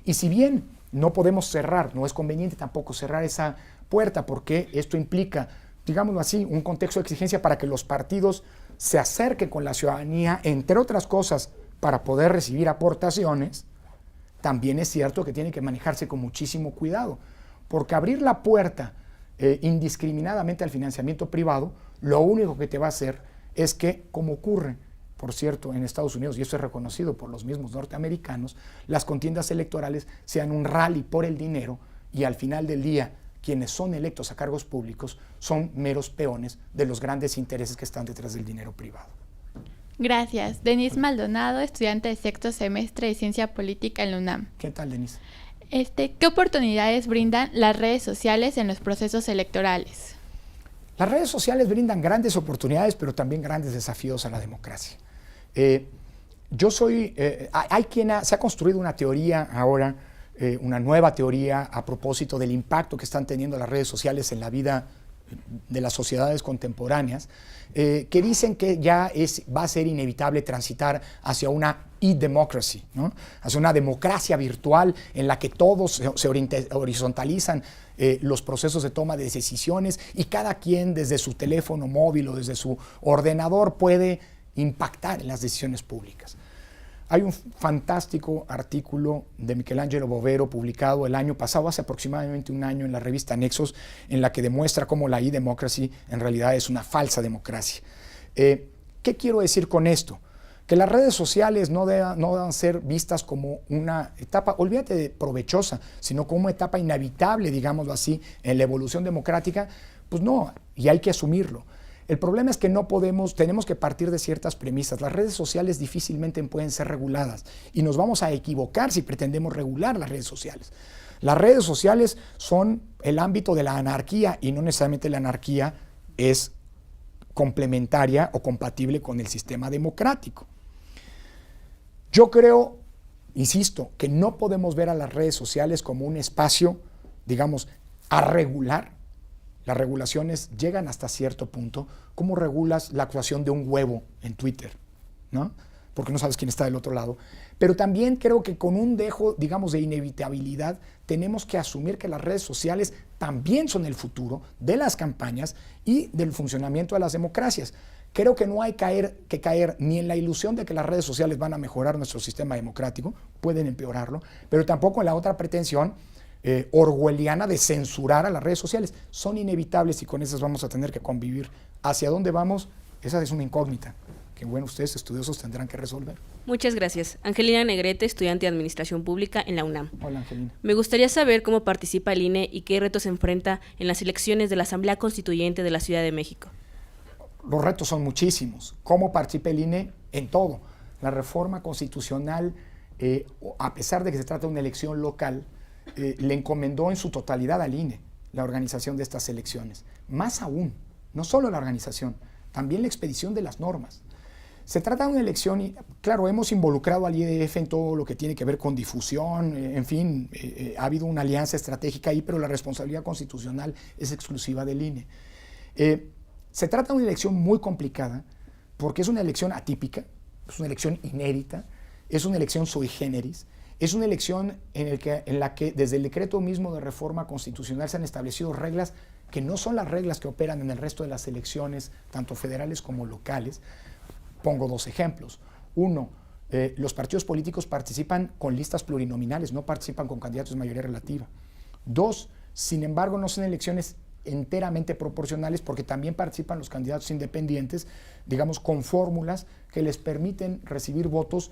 Y si bien no podemos cerrar, no es conveniente tampoco cerrar esa puerta porque esto implica, digámoslo así, un contexto de exigencia para que los partidos se acerquen con la ciudadanía, entre otras cosas, para poder recibir aportaciones, también es cierto que tiene que manejarse con muchísimo cuidado, porque abrir la puerta indiscriminadamente al financiamiento privado, lo único que te va a hacer es que, como ocurre, por cierto, en Estados Unidos, y eso es reconocido por los mismos norteamericanos, las contiendas electorales sean un rally por el dinero y al final del día quienes son electos a cargos públicos son meros peones de los grandes intereses que están detrás del dinero privado. Gracias. Denise Maldonado, estudiante de sexto semestre de Ciencia Política en la UNAM. ¿Qué tal, Denise? ¿Qué oportunidades brindan las redes sociales en los procesos electorales? Las redes sociales brindan grandes oportunidades, pero también grandes desafíos a la democracia. Se ha construido una teoría ahora, una nueva teoría a propósito del impacto que están teniendo las redes sociales en la vida de las sociedades contemporáneas, que dicen que ya va a ser inevitable transitar hacia una e-democracy, ¿no? Es una democracia virtual en la que todos se horizontalizan los procesos de toma de decisiones y cada quien desde su teléfono móvil o desde su ordenador puede impactar en las decisiones públicas. Hay un fantástico artículo de Michelangelo Bovero publicado el año pasado, hace aproximadamente un año, en la revista Nexos, en la que demuestra cómo la e-democracy en realidad es una falsa democracia. ¿Qué quiero decir con esto? Que las redes sociales no deben ser vistas como una etapa, olvídate de provechosa, sino como una etapa inevitable, digámoslo así, en la evolución democrática. Pues no, y hay que asumirlo. El problema es que no podemos, tenemos que partir de ciertas premisas. Las redes sociales difícilmente pueden ser reguladas y nos vamos a equivocar si pretendemos regular las redes sociales. Las redes sociales son el ámbito de la anarquía y no necesariamente la anarquía es complementaria o compatible con el sistema democrático. Yo creo, insisto, que no podemos ver a las redes sociales como un espacio, digamos, a regular. Las regulaciones llegan hasta cierto punto. ¿Cómo regulas la actuación de un huevo en Twitter? ¿No? Porque no sabes quién está del otro lado. Pero también creo que con un dejo, digamos, de inevitabilidad, tenemos que asumir que las redes sociales también son el futuro de las campañas y del funcionamiento de las democracias. Creo que no hay que caer ni en la ilusión de que las redes sociales van a mejorar nuestro sistema democrático, pueden empeorarlo, pero tampoco en la otra pretensión orwelliana de censurar a las redes sociales. Son inevitables y con esas vamos a tener que convivir. ¿Hacia dónde vamos? Esa es una incógnita que, bueno, ustedes estudiosos tendrán que resolver. Muchas gracias. Angelina Negrete, estudiante de Administración Pública en la UNAM. Hola, Angelina. Me gustaría saber cómo participa el INE y qué retos se enfrenta en las elecciones de la Asamblea Constituyente de la Ciudad de México. Los retos son muchísimos. ¿Cómo participa el INE? En todo. La reforma constitucional, a pesar de que se trata de una elección local, le encomendó en su totalidad al INE la organización de estas elecciones. Más aún, no solo la organización, también la expedición de las normas. Se trata de una elección y, claro, hemos involucrado al IEF en todo lo que tiene que ver con difusión, en fin, ha habido una alianza estratégica ahí, pero la responsabilidad constitucional es exclusiva del INE. Se trata de una elección muy complicada porque es una elección atípica, es una elección inédita, es una elección sui generis, es una elección en la que desde el decreto mismo de reforma constitucional se han establecido reglas que no son las reglas que operan en el resto de las elecciones, tanto federales como locales. Pongo dos ejemplos. Uno, los partidos políticos participan con listas plurinominales, no participan con candidatos de mayoría relativa. Dos, sin embargo, no son elecciones enteramente proporcionales porque también participan los candidatos independientes, digamos, con fórmulas que les permiten recibir votos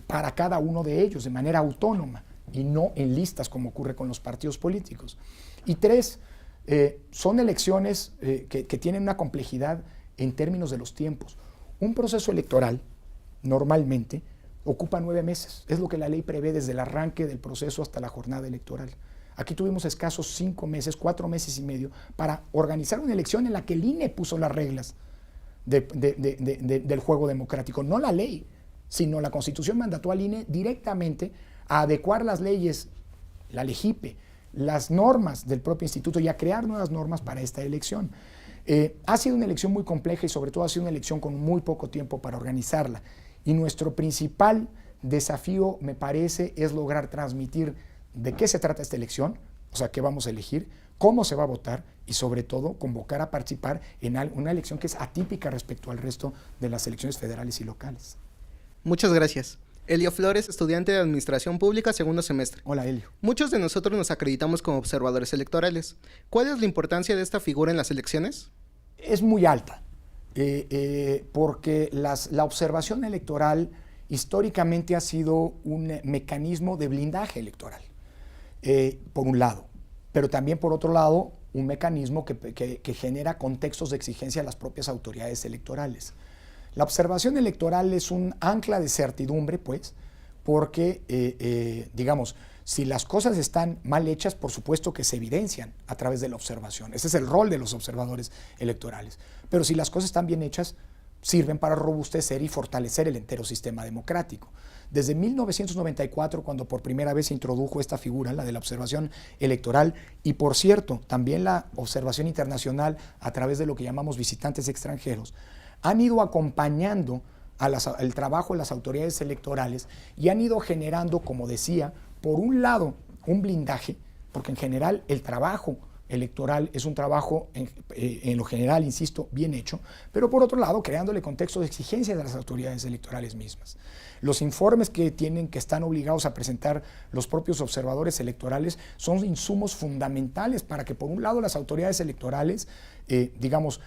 para cada uno de ellos de manera autónoma y no en listas como ocurre con los partidos políticos. Y tres, son elecciones que tienen una complejidad en términos de los tiempos. Un proceso electoral normalmente ocupa 9 meses, es lo que la ley prevé desde el arranque del proceso hasta la jornada electoral. Aquí tuvimos escasos 5 meses, 4 meses y medio para organizar una elección en la que el INE puso las reglas del juego democrático, no la ley, sino la Constitución mandató al INE directamente a adecuar las leyes, la LEGIPE, las normas del propio instituto y a crear nuevas normas para esta elección. Ha sido una elección muy compleja y sobre todo ha sido una elección con muy poco tiempo para organizarla. Y nuestro principal desafío, me parece, es lograr transmitir de qué se trata esta elección, o sea, qué vamos a elegir, cómo se va a votar y sobre todo convocar a participar en una elección que es atípica respecto al resto de las elecciones federales y locales. Muchas gracias. Elio Flores, estudiante de Administración Pública, segundo semestre. Hola, Elio. Muchos de nosotros nos acreditamos como observadores electorales. ¿Cuál es la importancia de esta figura en las elecciones? Es muy alta, porque la observación electoral históricamente ha sido un mecanismo de blindaje electoral, por un lado, pero también por otro lado un mecanismo que genera contextos de exigencia a las propias autoridades electorales. La observación electoral es un ancla de certidumbre, pues, porque, digamos, si las cosas están mal hechas, por supuesto que se evidencian a través de la observación. Ese es el rol de los observadores electorales. Pero si las cosas están bien hechas, sirven para robustecer y fortalecer el entero sistema democrático. Desde 1994, cuando por primera vez se introdujo esta figura, la de la observación electoral, y por cierto, también la observación internacional a través de lo que llamamos visitantes extranjeros, han ido acompañando el trabajo de las autoridades electorales y han ido generando, como decía, por un lado, un blindaje, porque en general el trabajo electoral es un trabajo, en lo general, insisto, bien hecho, pero por otro lado, creándole contexto de exigencia de las autoridades electorales mismas. Los informes que están obligados a presentar los propios observadores electorales son insumos fundamentales para que, por un lado, las autoridades electorales, emprendamos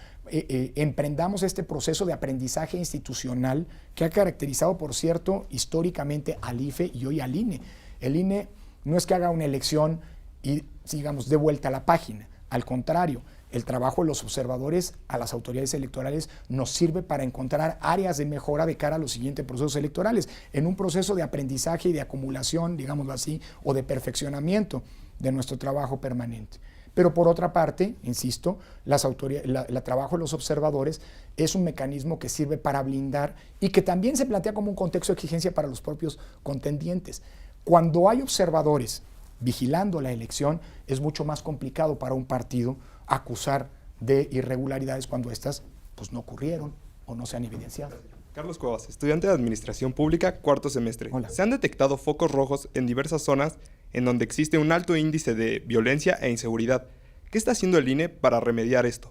este proceso de aprendizaje institucional que ha caracterizado, por cierto, históricamente al IFE y hoy al INE. El INE no es que haga una elección y, digamos, de vuelta a la página. Al contrario, el trabajo de los observadores a las autoridades electorales nos sirve para encontrar áreas de mejora de cara a los siguientes procesos electorales, en un proceso de aprendizaje y de acumulación, digámoslo así, o de perfeccionamiento de nuestro trabajo permanente. Pero por otra parte, insisto, el trabajo de los observadores es un mecanismo que sirve para blindar y que también se plantea como un contexto de exigencia para los propios contendientes. Cuando hay observadores vigilando la elección, es mucho más complicado para un partido acusar de irregularidades cuando estas pues, no ocurrieron o no se han evidenciado. Carlos Cuevas, estudiante de Administración Pública, cuarto semestre. Hola. Se han detectado focos rojos en diversas zonas en donde existe un alto índice de violencia e inseguridad. ¿Qué está haciendo el INE para remediar esto?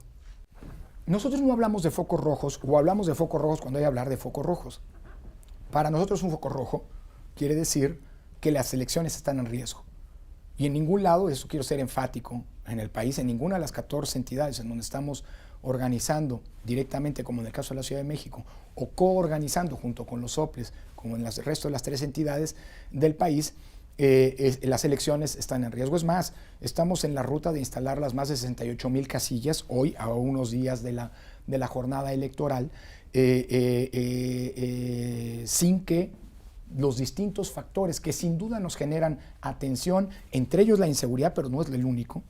Nosotros no hablamos de focos rojos o hablamos de focos rojos cuando hay que hablar de focos rojos. Para nosotros un foco rojo quiere decir que las elecciones están en riesgo. Y en ningún lado, eso quiero ser enfático, en el país, en ninguna de las 14 entidades en donde estamos organizando directamente, como en el caso de la Ciudad de México, o coorganizando junto con los OPLES, como en el resto de las 3 entidades del país, las elecciones están en riesgo. Es más, estamos en la ruta de instalar las más de 68,000 casillas, hoy a unos días de la jornada electoral, sin que los distintos factores que sin duda nos generan atención, entre ellos la inseguridad, pero no es el único,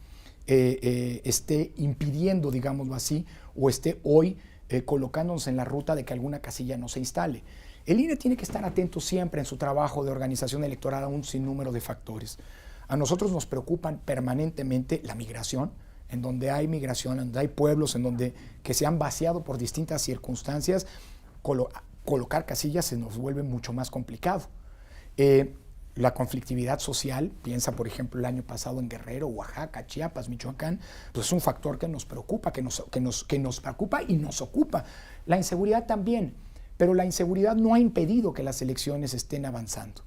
esté impidiendo, digámoslo así, o esté hoy colocándonos en la ruta de que alguna casilla no se instale. El INE tiene que estar atento siempre en su trabajo de organización electoral a un sinnúmero de factores. A nosotros nos preocupan permanentemente la migración, en donde hay migración, en donde hay pueblos que se han vaciado por distintas circunstancias. Colocar casillas se nos vuelve mucho más complicado. La conflictividad social, piensa por ejemplo el año pasado en Guerrero, Oaxaca, Chiapas, Michoacán, pues es un factor que nos preocupa, que nos preocupa y nos ocupa. La inseguridad también, pero la inseguridad no ha impedido que las elecciones estén avanzando.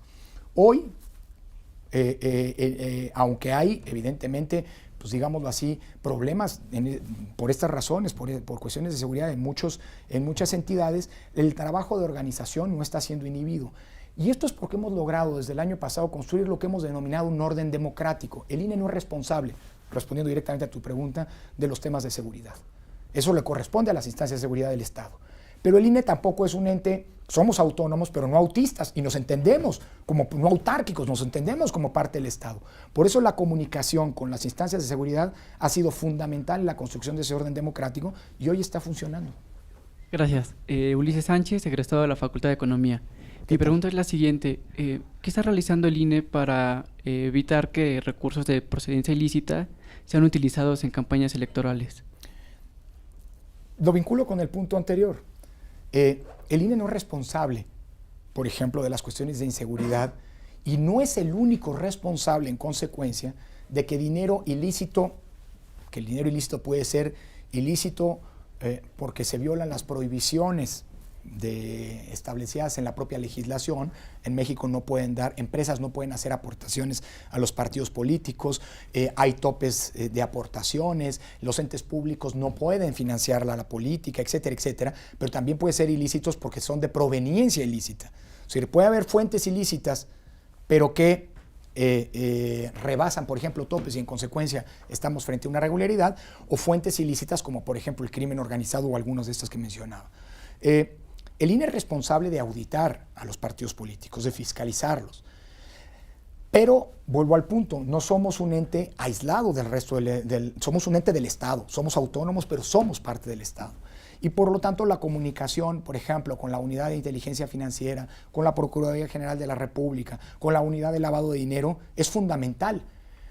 Hoy, aunque hay evidentemente, pues digámoslo así, problemas por estas razones, por cuestiones de seguridad en muchas entidades, el trabajo de organización no está siendo inhibido. Y esto es porque hemos logrado desde el año pasado construir lo que hemos denominado un orden democrático. El INE no es responsable, respondiendo directamente a tu pregunta, de los temas de seguridad. Eso le corresponde a las instancias de seguridad del Estado. Pero el INE tampoco es un ente, somos autónomos, pero no autistas, y nos entendemos como no autárquicos, nos entendemos como parte del Estado. Por eso la comunicación con las instancias de seguridad ha sido fundamental en la construcción de ese orden democrático y hoy está funcionando. Gracias. Ulises Sánchez, egresado de la Facultad de Economía. Mi pregunta es la siguiente. ¿Qué está realizando el INE para evitar que recursos de procedencia ilícita sean utilizados en campañas electorales? Lo vinculo con el punto anterior. El INE no es responsable, por ejemplo, de las cuestiones de inseguridad y no es el único responsable, en consecuencia, de que dinero ilícito, que el dinero ilícito puede ser ilícito porque se violan las prohibiciones establecidas en la propia legislación. En México empresas no pueden hacer aportaciones a los partidos políticos, hay topes de aportaciones, los entes públicos no pueden financiar la política, etcétera, etcétera, pero también puede ser ilícitos porque son de proveniencia ilícita. O sea, puede haber fuentes ilícitas, pero que rebasan, por ejemplo, topes y en consecuencia estamos frente a una irregularidad, o fuentes ilícitas como, por ejemplo, el crimen organizado o algunas de estas que mencionaba. El INE es responsable de auditar a los partidos políticos, de fiscalizarlos. Pero, vuelvo al punto, no somos un ente aislado del resto somos un ente del Estado, somos autónomos, pero somos parte del Estado. Y por lo tanto la comunicación, por ejemplo, con la Unidad de Inteligencia Financiera, con la Procuraduría General de la República, con la Unidad de Lavado de Dinero, es fundamental.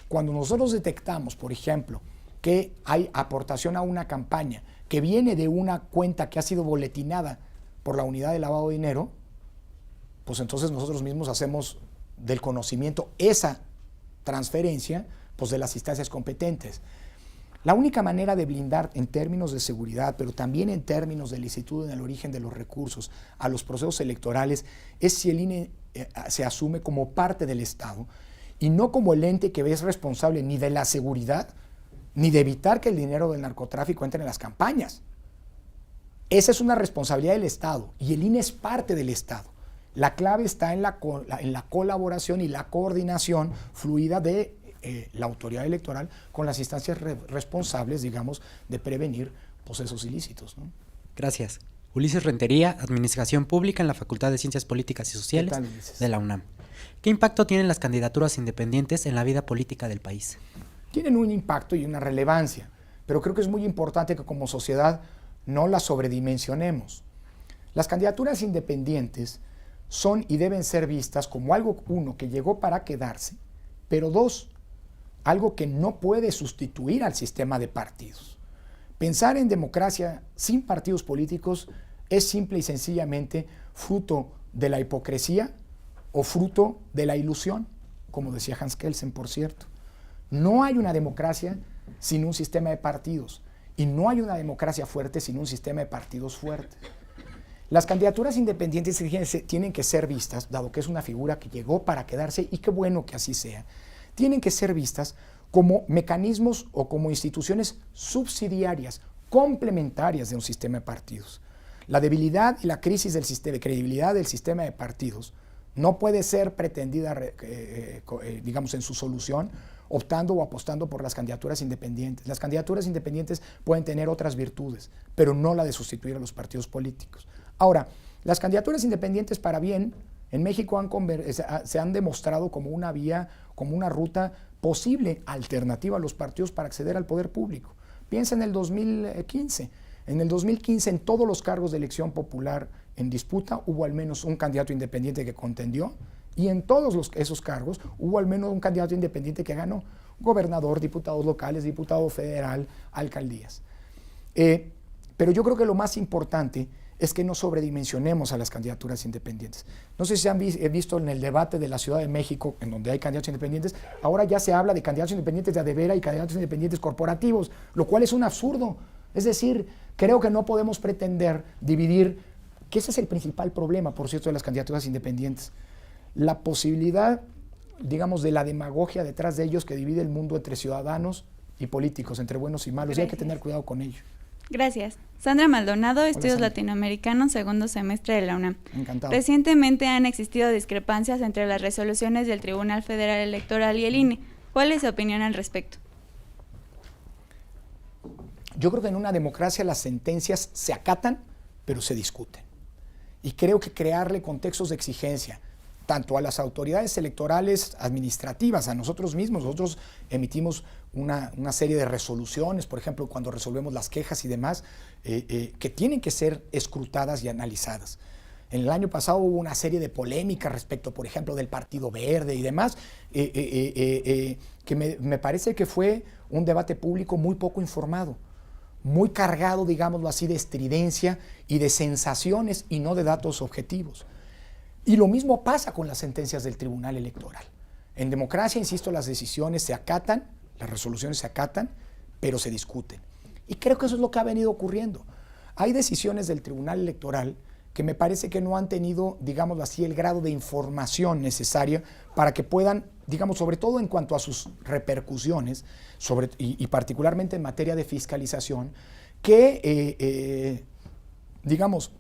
Cuando nosotros detectamos, por ejemplo, que hay aportación a una campaña que viene de una cuenta que ha sido boletinada por la unidad de lavado de dinero, pues entonces nosotros mismos hacemos del conocimiento esa transferencia pues de las instancias competentes. La única manera de blindar en términos de seguridad, pero también en términos de licitud en el origen de los recursos a los procesos electorales, es si el INE se asume como parte del Estado y no como el ente que es responsable ni de la seguridad ni de evitar que el dinero del narcotráfico entre en las campañas. Esa es una responsabilidad del Estado y el INE es parte del Estado. La clave está en la colaboración y la coordinación fluida de la autoridad electoral con las instancias responsables, digamos, de prevenir procesos ilícitos, ¿no? Gracias. Ulises Rentería, Administración Pública en la Facultad de Ciencias Políticas y Sociales de la UNAM. ¿Qué impacto tienen las candidaturas independientes en la vida política del país? Tienen un impacto y una relevancia, pero creo que es muy importante que como sociedad no las sobredimensionemos. Las candidaturas independientes son y deben ser vistas como algo, uno, que llegó para quedarse, pero dos, algo que no puede sustituir al sistema de partidos. Pensar en democracia sin partidos políticos es simple y sencillamente fruto de la hipocresía o fruto de la ilusión, como decía Hans Kelsen, por cierto. No hay una democracia sin un sistema de partidos y no hay una democracia fuerte sin un sistema de partidos fuerte. Las candidaturas independientes tienen que ser vistas, dado que es una figura que llegó para quedarse y qué bueno que así sea, tienen que ser vistas como mecanismos o como instituciones subsidiarias, complementarias de un sistema de partidos. La debilidad y la crisis de credibilidad del sistema de partidos no puede ser pretendida, digamos, en su solución, optando o apostando por las candidaturas independientes. Las candidaturas independientes pueden tener otras virtudes, pero no la de sustituir a los partidos políticos. Ahora, las candidaturas independientes para bien en México se han demostrado como una vía, como una ruta posible, alternativa a los partidos para acceder al poder público. Piensa en el 2015. En el 2015, en todos los cargos de elección popular en disputa, hubo al menos un candidato independiente que contendió, y en todos esos cargos hubo al menos un candidato independiente que ganó: gobernador, diputados locales, diputado federal, alcaldías. Pero yo creo que lo más importante es que no sobredimensionemos a las candidaturas independientes. No sé si han visto en el debate de la Ciudad de México, en donde hay candidatos independientes, ahora ya se habla de candidatos independientes de a de veras y candidatos independientes corporativos, lo cual es un absurdo. Es decir, creo que no podemos pretender dividir, que ese es el principal problema, por cierto, de las candidaturas independientes. La posibilidad, digamos, de la demagogia detrás de ellos que divide el mundo entre ciudadanos y políticos, entre buenos y malos. Gracias. Y hay que tener cuidado con ello. Gracias. Sandra Maldonado, Estudios Latinoamericanos, segundo semestre de la UNAM. Encantado. Recientemente han existido discrepancias entre las resoluciones del Tribunal Federal Electoral y el INE. ¿Cuál es su opinión al respecto? Yo creo que en una democracia las sentencias se acatan, pero se discuten. Y creo que crearle contextos de exigencia, tanto a las autoridades electorales administrativas, a nosotros mismos. Nosotros emitimos una serie de resoluciones, por ejemplo, cuando resolvemos las quejas y demás, que tienen que ser escrutadas y analizadas. En el año pasado hubo una serie de polémicas respecto, por ejemplo, del Partido Verde y demás, que me parece que fue un debate público muy poco informado, muy cargado, digámoslo así, de estridencia y de sensaciones y no de datos objetivos. Y lo mismo pasa con las sentencias del Tribunal Electoral. En democracia, insisto, las decisiones se acatan, las resoluciones se acatan, pero se discuten. Y creo que eso es lo que ha venido ocurriendo. Hay decisiones del Tribunal Electoral que me parece que no han tenido, digámoslo así, el grado de información necesaria para que puedan, digamos, sobre todo en cuanto a sus repercusiones, y particularmente en materia de fiscalización, que, digamos,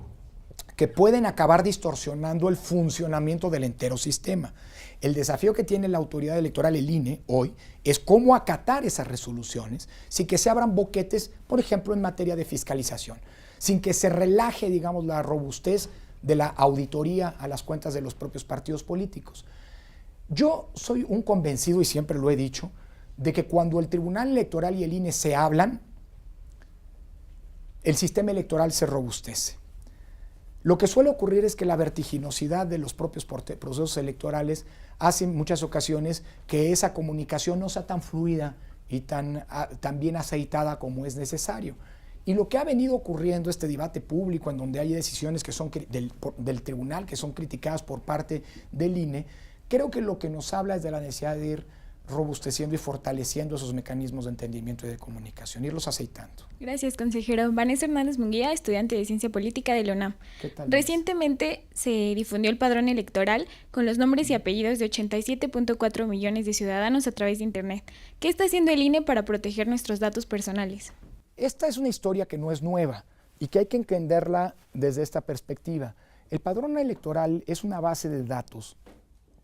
que pueden acabar distorsionando el funcionamiento del entero sistema. El desafío que tiene la autoridad electoral, el INE, hoy, es cómo acatar esas resoluciones sin que se abran boquetes, por ejemplo, en materia de fiscalización, sin que se relaje, digamos, la robustez de la auditoría a las cuentas de los propios partidos políticos. Yo soy un convencido, y siempre lo he dicho, de que cuando el Tribunal Electoral y el INE se hablan, el sistema electoral se robustece. Lo que suele ocurrir es que la vertiginosidad de los propios procesos electorales hace en muchas ocasiones que esa comunicación no sea tan fluida y tan bien aceitada como es necesario. Y lo que ha venido ocurriendo, este debate público en donde hay decisiones que son del tribunal que son criticadas por parte del INE, creo que lo que nos habla es de la necesidad de ir robusteciendo y fortaleciendo esos mecanismos de entendimiento y de comunicación, irlos aceitando. Gracias, consejero. Vanessa Hernández Munguía, estudiante de Ciencia Política de la UNAM. ¿Qué tal? Recientemente se difundió el padrón electoral con los nombres y apellidos de 87.4 millones de ciudadanos a través de Internet. ¿Qué está haciendo el INE para proteger nuestros datos personales? Esta es una historia que no es nueva y que hay que entenderla desde esta perspectiva. El padrón electoral es una base de datos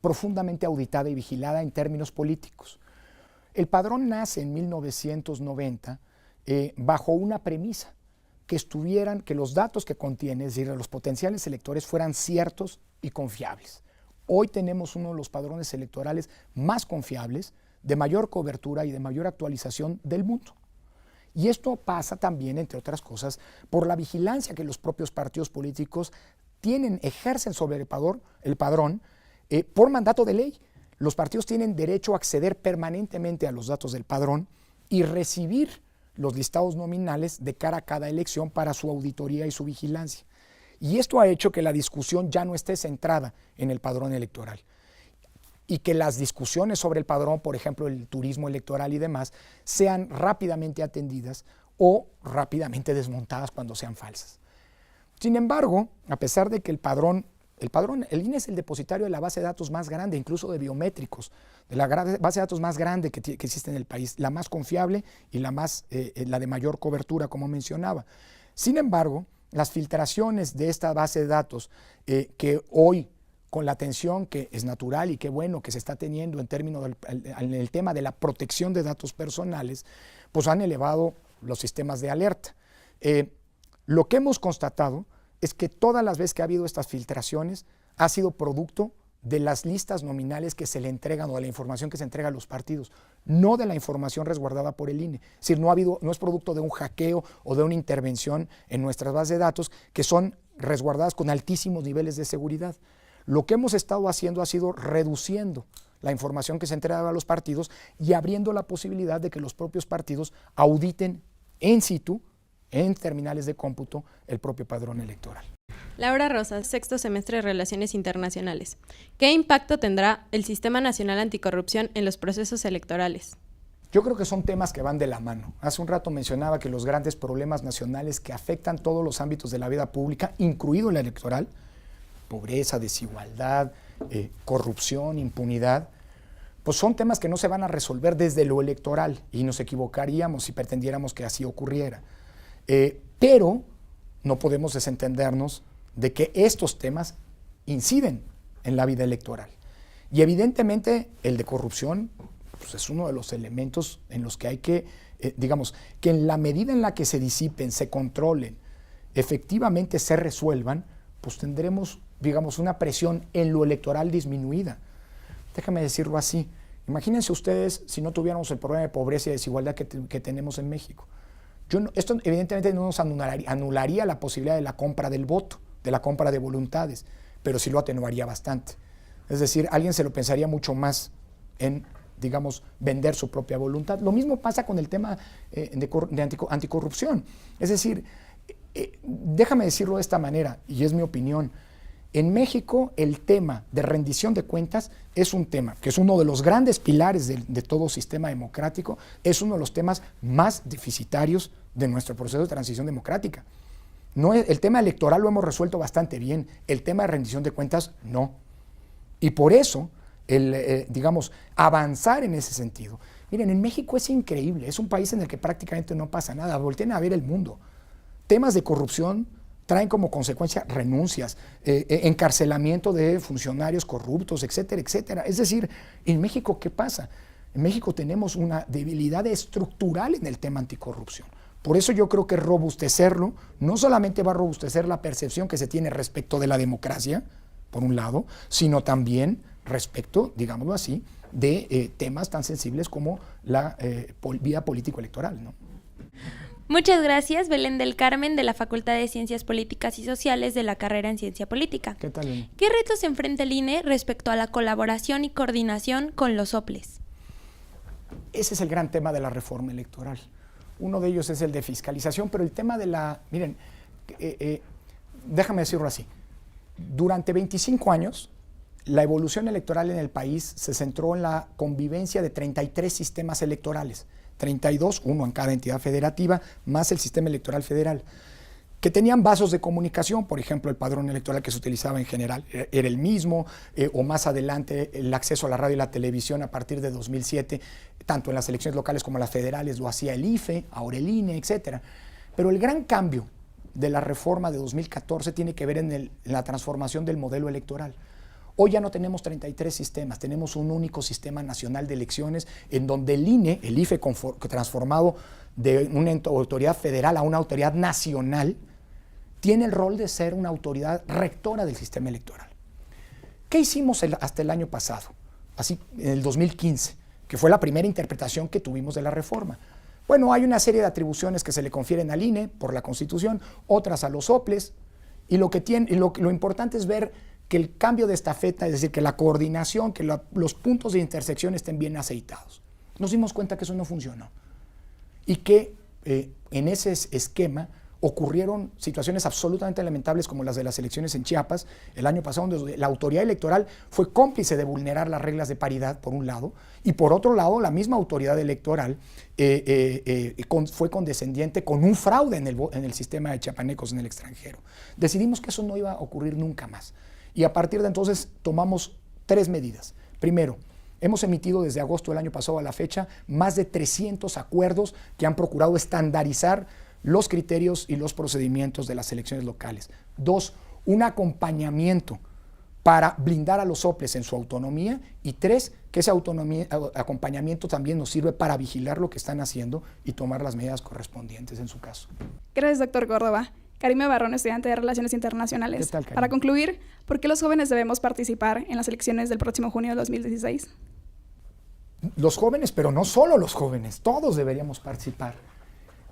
profundamente auditada y vigilada en términos políticos. El padrón nace en 1990 bajo una premisa, que los datos que contiene, es decir, los potenciales electores, fueran ciertos y confiables. Hoy tenemos uno de los padrones electorales más confiables, de mayor cobertura y de mayor actualización del mundo. Y esto pasa también, entre otras cosas, por la vigilancia que los propios partidos políticos ejercen sobre el padrón, por mandato de ley. Los partidos tienen derecho a acceder permanentemente a los datos del padrón y recibir los listados nominales de cara a cada elección para su auditoría y su vigilancia. Y esto ha hecho que la discusión ya no esté centrada en el padrón electoral y que las discusiones sobre el padrón, por ejemplo, el turismo electoral y demás, sean rápidamente atendidas o rápidamente desmontadas cuando sean falsas. Sin embargo, a pesar de que el INE es el depositario de la base de datos más grande, incluso de biométricos, de la base de datos más grande que existe en el país, la más confiable y la de mayor cobertura, como mencionaba. Sin embargo, las filtraciones de esta base de datos que hoy, con la atención que es natural y qué bueno que se está teniendo en términos del tema de la protección de datos personales, pues han elevado los sistemas de alerta. Lo que hemos constatado es que todas las veces que ha habido estas filtraciones ha sido producto de las listas nominales que se le entregan o de la información que se entrega a los partidos, no de la información resguardada por el INE. Es decir, no es producto de un hackeo o de una intervención en nuestras bases de datos que son resguardadas con altísimos niveles de seguridad. Lo que hemos estado haciendo ha sido reduciendo la información que se entrega a los partidos y abriendo la posibilidad de que los propios partidos auditen in situ, en terminales de cómputo, el propio padrón electoral. Laura Rosas, sexto semestre de Relaciones Internacionales. ¿Qué impacto tendrá el Sistema Nacional Anticorrupción en los procesos electorales? Yo creo que son temas que van de la mano. Hace un rato mencionaba que los grandes problemas nacionales que afectan todos los ámbitos de la vida pública, incluido el electoral, pobreza, desigualdad, corrupción, impunidad, pues son temas que no se van a resolver desde lo electoral y nos equivocaríamos si pretendiéramos que así ocurriera. Pero no podemos desentendernos de que estos temas inciden en la vida electoral. Y evidentemente el de corrupción pues es uno de los elementos en los que hay que, que en la medida en la que se disipen, se controlen, efectivamente se resuelvan, pues tendremos, una presión en lo electoral disminuida. Déjame decirlo así. Imagínense ustedes si no tuviéramos el problema de pobreza y desigualdad que tenemos en México. Esto evidentemente no nos anularía la posibilidad de la compra del voto, de la compra de voluntades, pero sí lo atenuaría bastante. Es decir, alguien se lo pensaría mucho más en, vender su propia voluntad. Lo mismo pasa con el tema de anticorrupción. Es decir, déjame decirlo de esta manera, y es mi opinión. En México, el tema de rendición de cuentas es un tema que es uno de los grandes pilares de todo sistema democrático, es uno de los temas más deficitarios de nuestro proceso de transición democrática. El tema electoral lo hemos resuelto bastante bien, el tema de rendición de cuentas no. Y por eso, avanzar en ese sentido. Miren, en México es increíble, es un país en el que prácticamente no pasa nada, volteen a ver el mundo. Temas de corrupción traen como consecuencia renuncias, encarcelamiento de funcionarios corruptos, etcétera, etcétera. Es decir, en México, ¿qué pasa? En México tenemos una debilidad estructural en el tema anticorrupción. Por eso yo creo que robustecerlo no solamente va a robustecer la percepción que se tiene respecto de la democracia, por un lado, sino también respecto, digámoslo así, de temas tan sensibles como la vida político-electoral, ¿no? Muchas gracias, Belén del Carmen, de la Facultad de Ciencias Políticas y Sociales de la carrera en Ciencia Política. ¿Qué tal, Belén? ¿Qué retos enfrenta el INE respecto a la colaboración y coordinación con los OPLES? Ese es el gran tema de la reforma electoral. Uno de ellos es el de fiscalización, pero el tema de miren, déjame decirlo así, durante 25 años, la evolución electoral en el país se centró en la convivencia de 33 sistemas electorales, 32, uno en cada entidad federativa, más el sistema electoral federal, que tenían vasos de comunicación. Por ejemplo, el padrón electoral que se utilizaba en general era el mismo, o más adelante el acceso a la radio y la televisión a partir de 2007, tanto en las elecciones locales como en las federales, lo hacía el IFE, ahora el INE, etc. Pero el gran cambio de la reforma de 2014 tiene que ver en la transformación del modelo electoral. Hoy ya no tenemos 33 sistemas, tenemos un único sistema nacional de elecciones en donde el INE, el IFE transformado de una autoridad federal a una autoridad nacional, tiene el rol de ser una autoridad rectora del sistema electoral. ¿Qué hicimos hasta el año pasado? Así, en el 2015, que fue la primera interpretación que tuvimos de la reforma. Bueno, hay una serie de atribuciones que se le confieren al INE por la Constitución, otras a los soples, y lo importante es ver que el cambio de estafeta, es decir, que la coordinación, que los puntos de intersección estén bien aceitados. Nos dimos cuenta que eso no funcionó y que en ese esquema ocurrieron situaciones absolutamente lamentables como las de las elecciones en Chiapas el año pasado, donde la autoridad electoral fue cómplice de vulnerar las reglas de paridad, por un lado, y por otro lado, la misma autoridad electoral fue condescendiente con un fraude en el sistema de chiapanecos en el extranjero. Decidimos que eso no iba a ocurrir nunca más. Y a partir de entonces tomamos 3 medidas. Primero, hemos emitido desde agosto del año pasado a la fecha más de 300 acuerdos que han procurado estandarizar los criterios y los procedimientos de las elecciones locales. 2, un acompañamiento para blindar a los soples en su autonomía. Y 3, que ese acompañamiento también nos sirve para vigilar lo que están haciendo y tomar las medidas correspondientes en su caso. Gracias, doctor Córdoba. Karime Barrón, estudiante de Relaciones Internacionales. ¿Qué tal, Karime? Para concluir, ¿por qué los jóvenes debemos participar en las elecciones del próximo junio de 2016? Los jóvenes, pero no solo los jóvenes, todos deberíamos participar.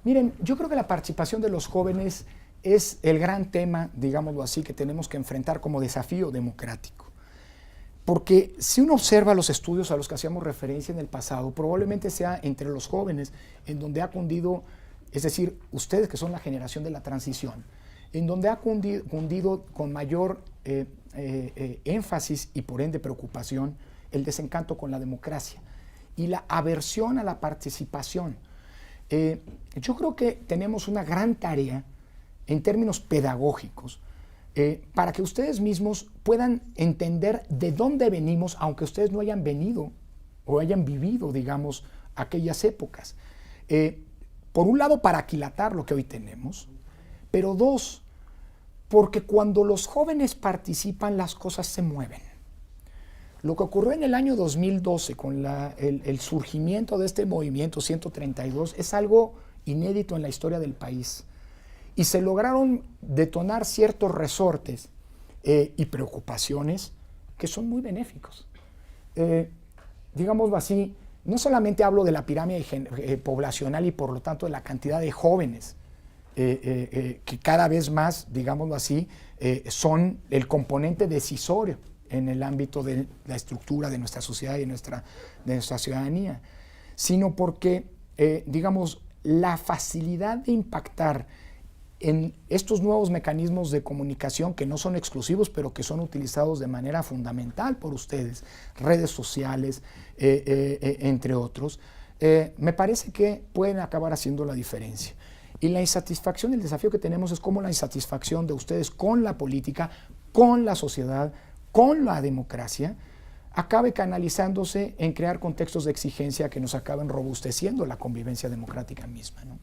Miren, yo creo que la participación de los jóvenes es el gran tema, digámoslo así, que tenemos que enfrentar como desafío democrático. Porque si uno observa los estudios a los que hacíamos referencia en el pasado, probablemente sea entre los jóvenes en donde ha cundido, es decir, ustedes que son la generación de la transición, en donde ha cundido con mayor énfasis y por ende preocupación el desencanto con la democracia y la aversión a la participación. Yo creo que tenemos una gran tarea en términos pedagógicos para que ustedes mismos puedan entender de dónde venimos, aunque ustedes no hayan venido o hayan vivido, digamos, aquellas épocas. Por un lado, para aquilatar lo que hoy tenemos, pero 2, porque cuando los jóvenes participan, las cosas se mueven. Lo que ocurrió en el año 2012 con el surgimiento de este movimiento 132 es algo inédito en la historia del país. Y se lograron detonar ciertos resortes y preocupaciones que son muy benéficos. Digámoslo así, no solamente hablo de la pirámide poblacional y por lo tanto de la cantidad de jóvenes que cada vez más, digámoslo así, son el componente decisorio en el ámbito de la estructura de nuestra sociedad y de nuestra ciudadanía, sino porque, digamos, la facilidad de impactar en estos nuevos mecanismos de comunicación que no son exclusivos, pero que son utilizados de manera fundamental por ustedes, redes sociales, entre otros, me parece que pueden acabar haciendo la diferencia. Y la insatisfacción, el desafío que tenemos es cómo la insatisfacción de ustedes con la política, con la sociedad, con la democracia, acabe canalizándose en crear contextos de exigencia que nos acaben robusteciendo la convivencia democrática misma, ¿no?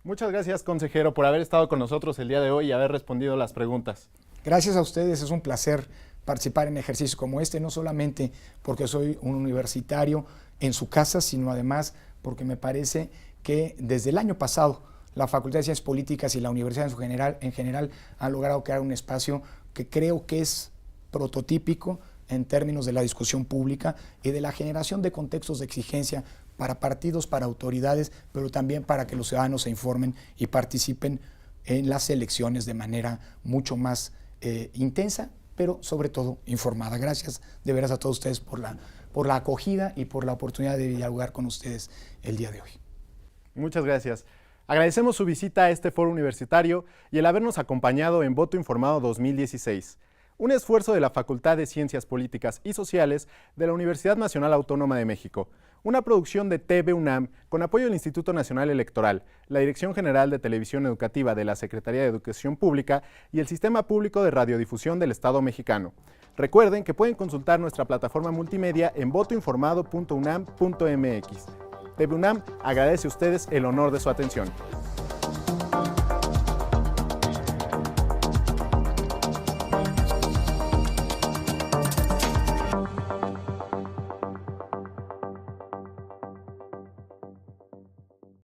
Muchas gracias, consejero, por haber estado con nosotros el día de hoy y haber respondido las preguntas. Gracias a ustedes, es un placer participar en ejercicios como este, no solamente porque soy un universitario en su casa, sino además porque me parece que desde el año pasado la Facultad de Ciencias Políticas y la universidad en general han logrado crear un espacio que creo que es prototípico en términos de la discusión pública y de la generación de contextos de exigencia para partidos, para autoridades, pero también para que los ciudadanos se informen y participen en las elecciones de manera mucho más intensa, pero sobre todo informada. Gracias de veras a todos ustedes por la acogida y por la oportunidad de dialogar con ustedes el día de hoy. Muchas gracias. Agradecemos su visita a este foro universitario y el habernos acompañado en Voto Informado 2016, un esfuerzo de la Facultad de Ciencias Políticas y Sociales de la Universidad Nacional Autónoma de México, una producción de TV UNAM con apoyo del Instituto Nacional Electoral, la Dirección General de Televisión Educativa de la Secretaría de Educación Pública y el Sistema Público de Radiodifusión del Estado mexicano. Recuerden que pueden consultar nuestra plataforma multimedia en votoinformado.unam.mx. TV UNAM agradece a ustedes el honor de su atención.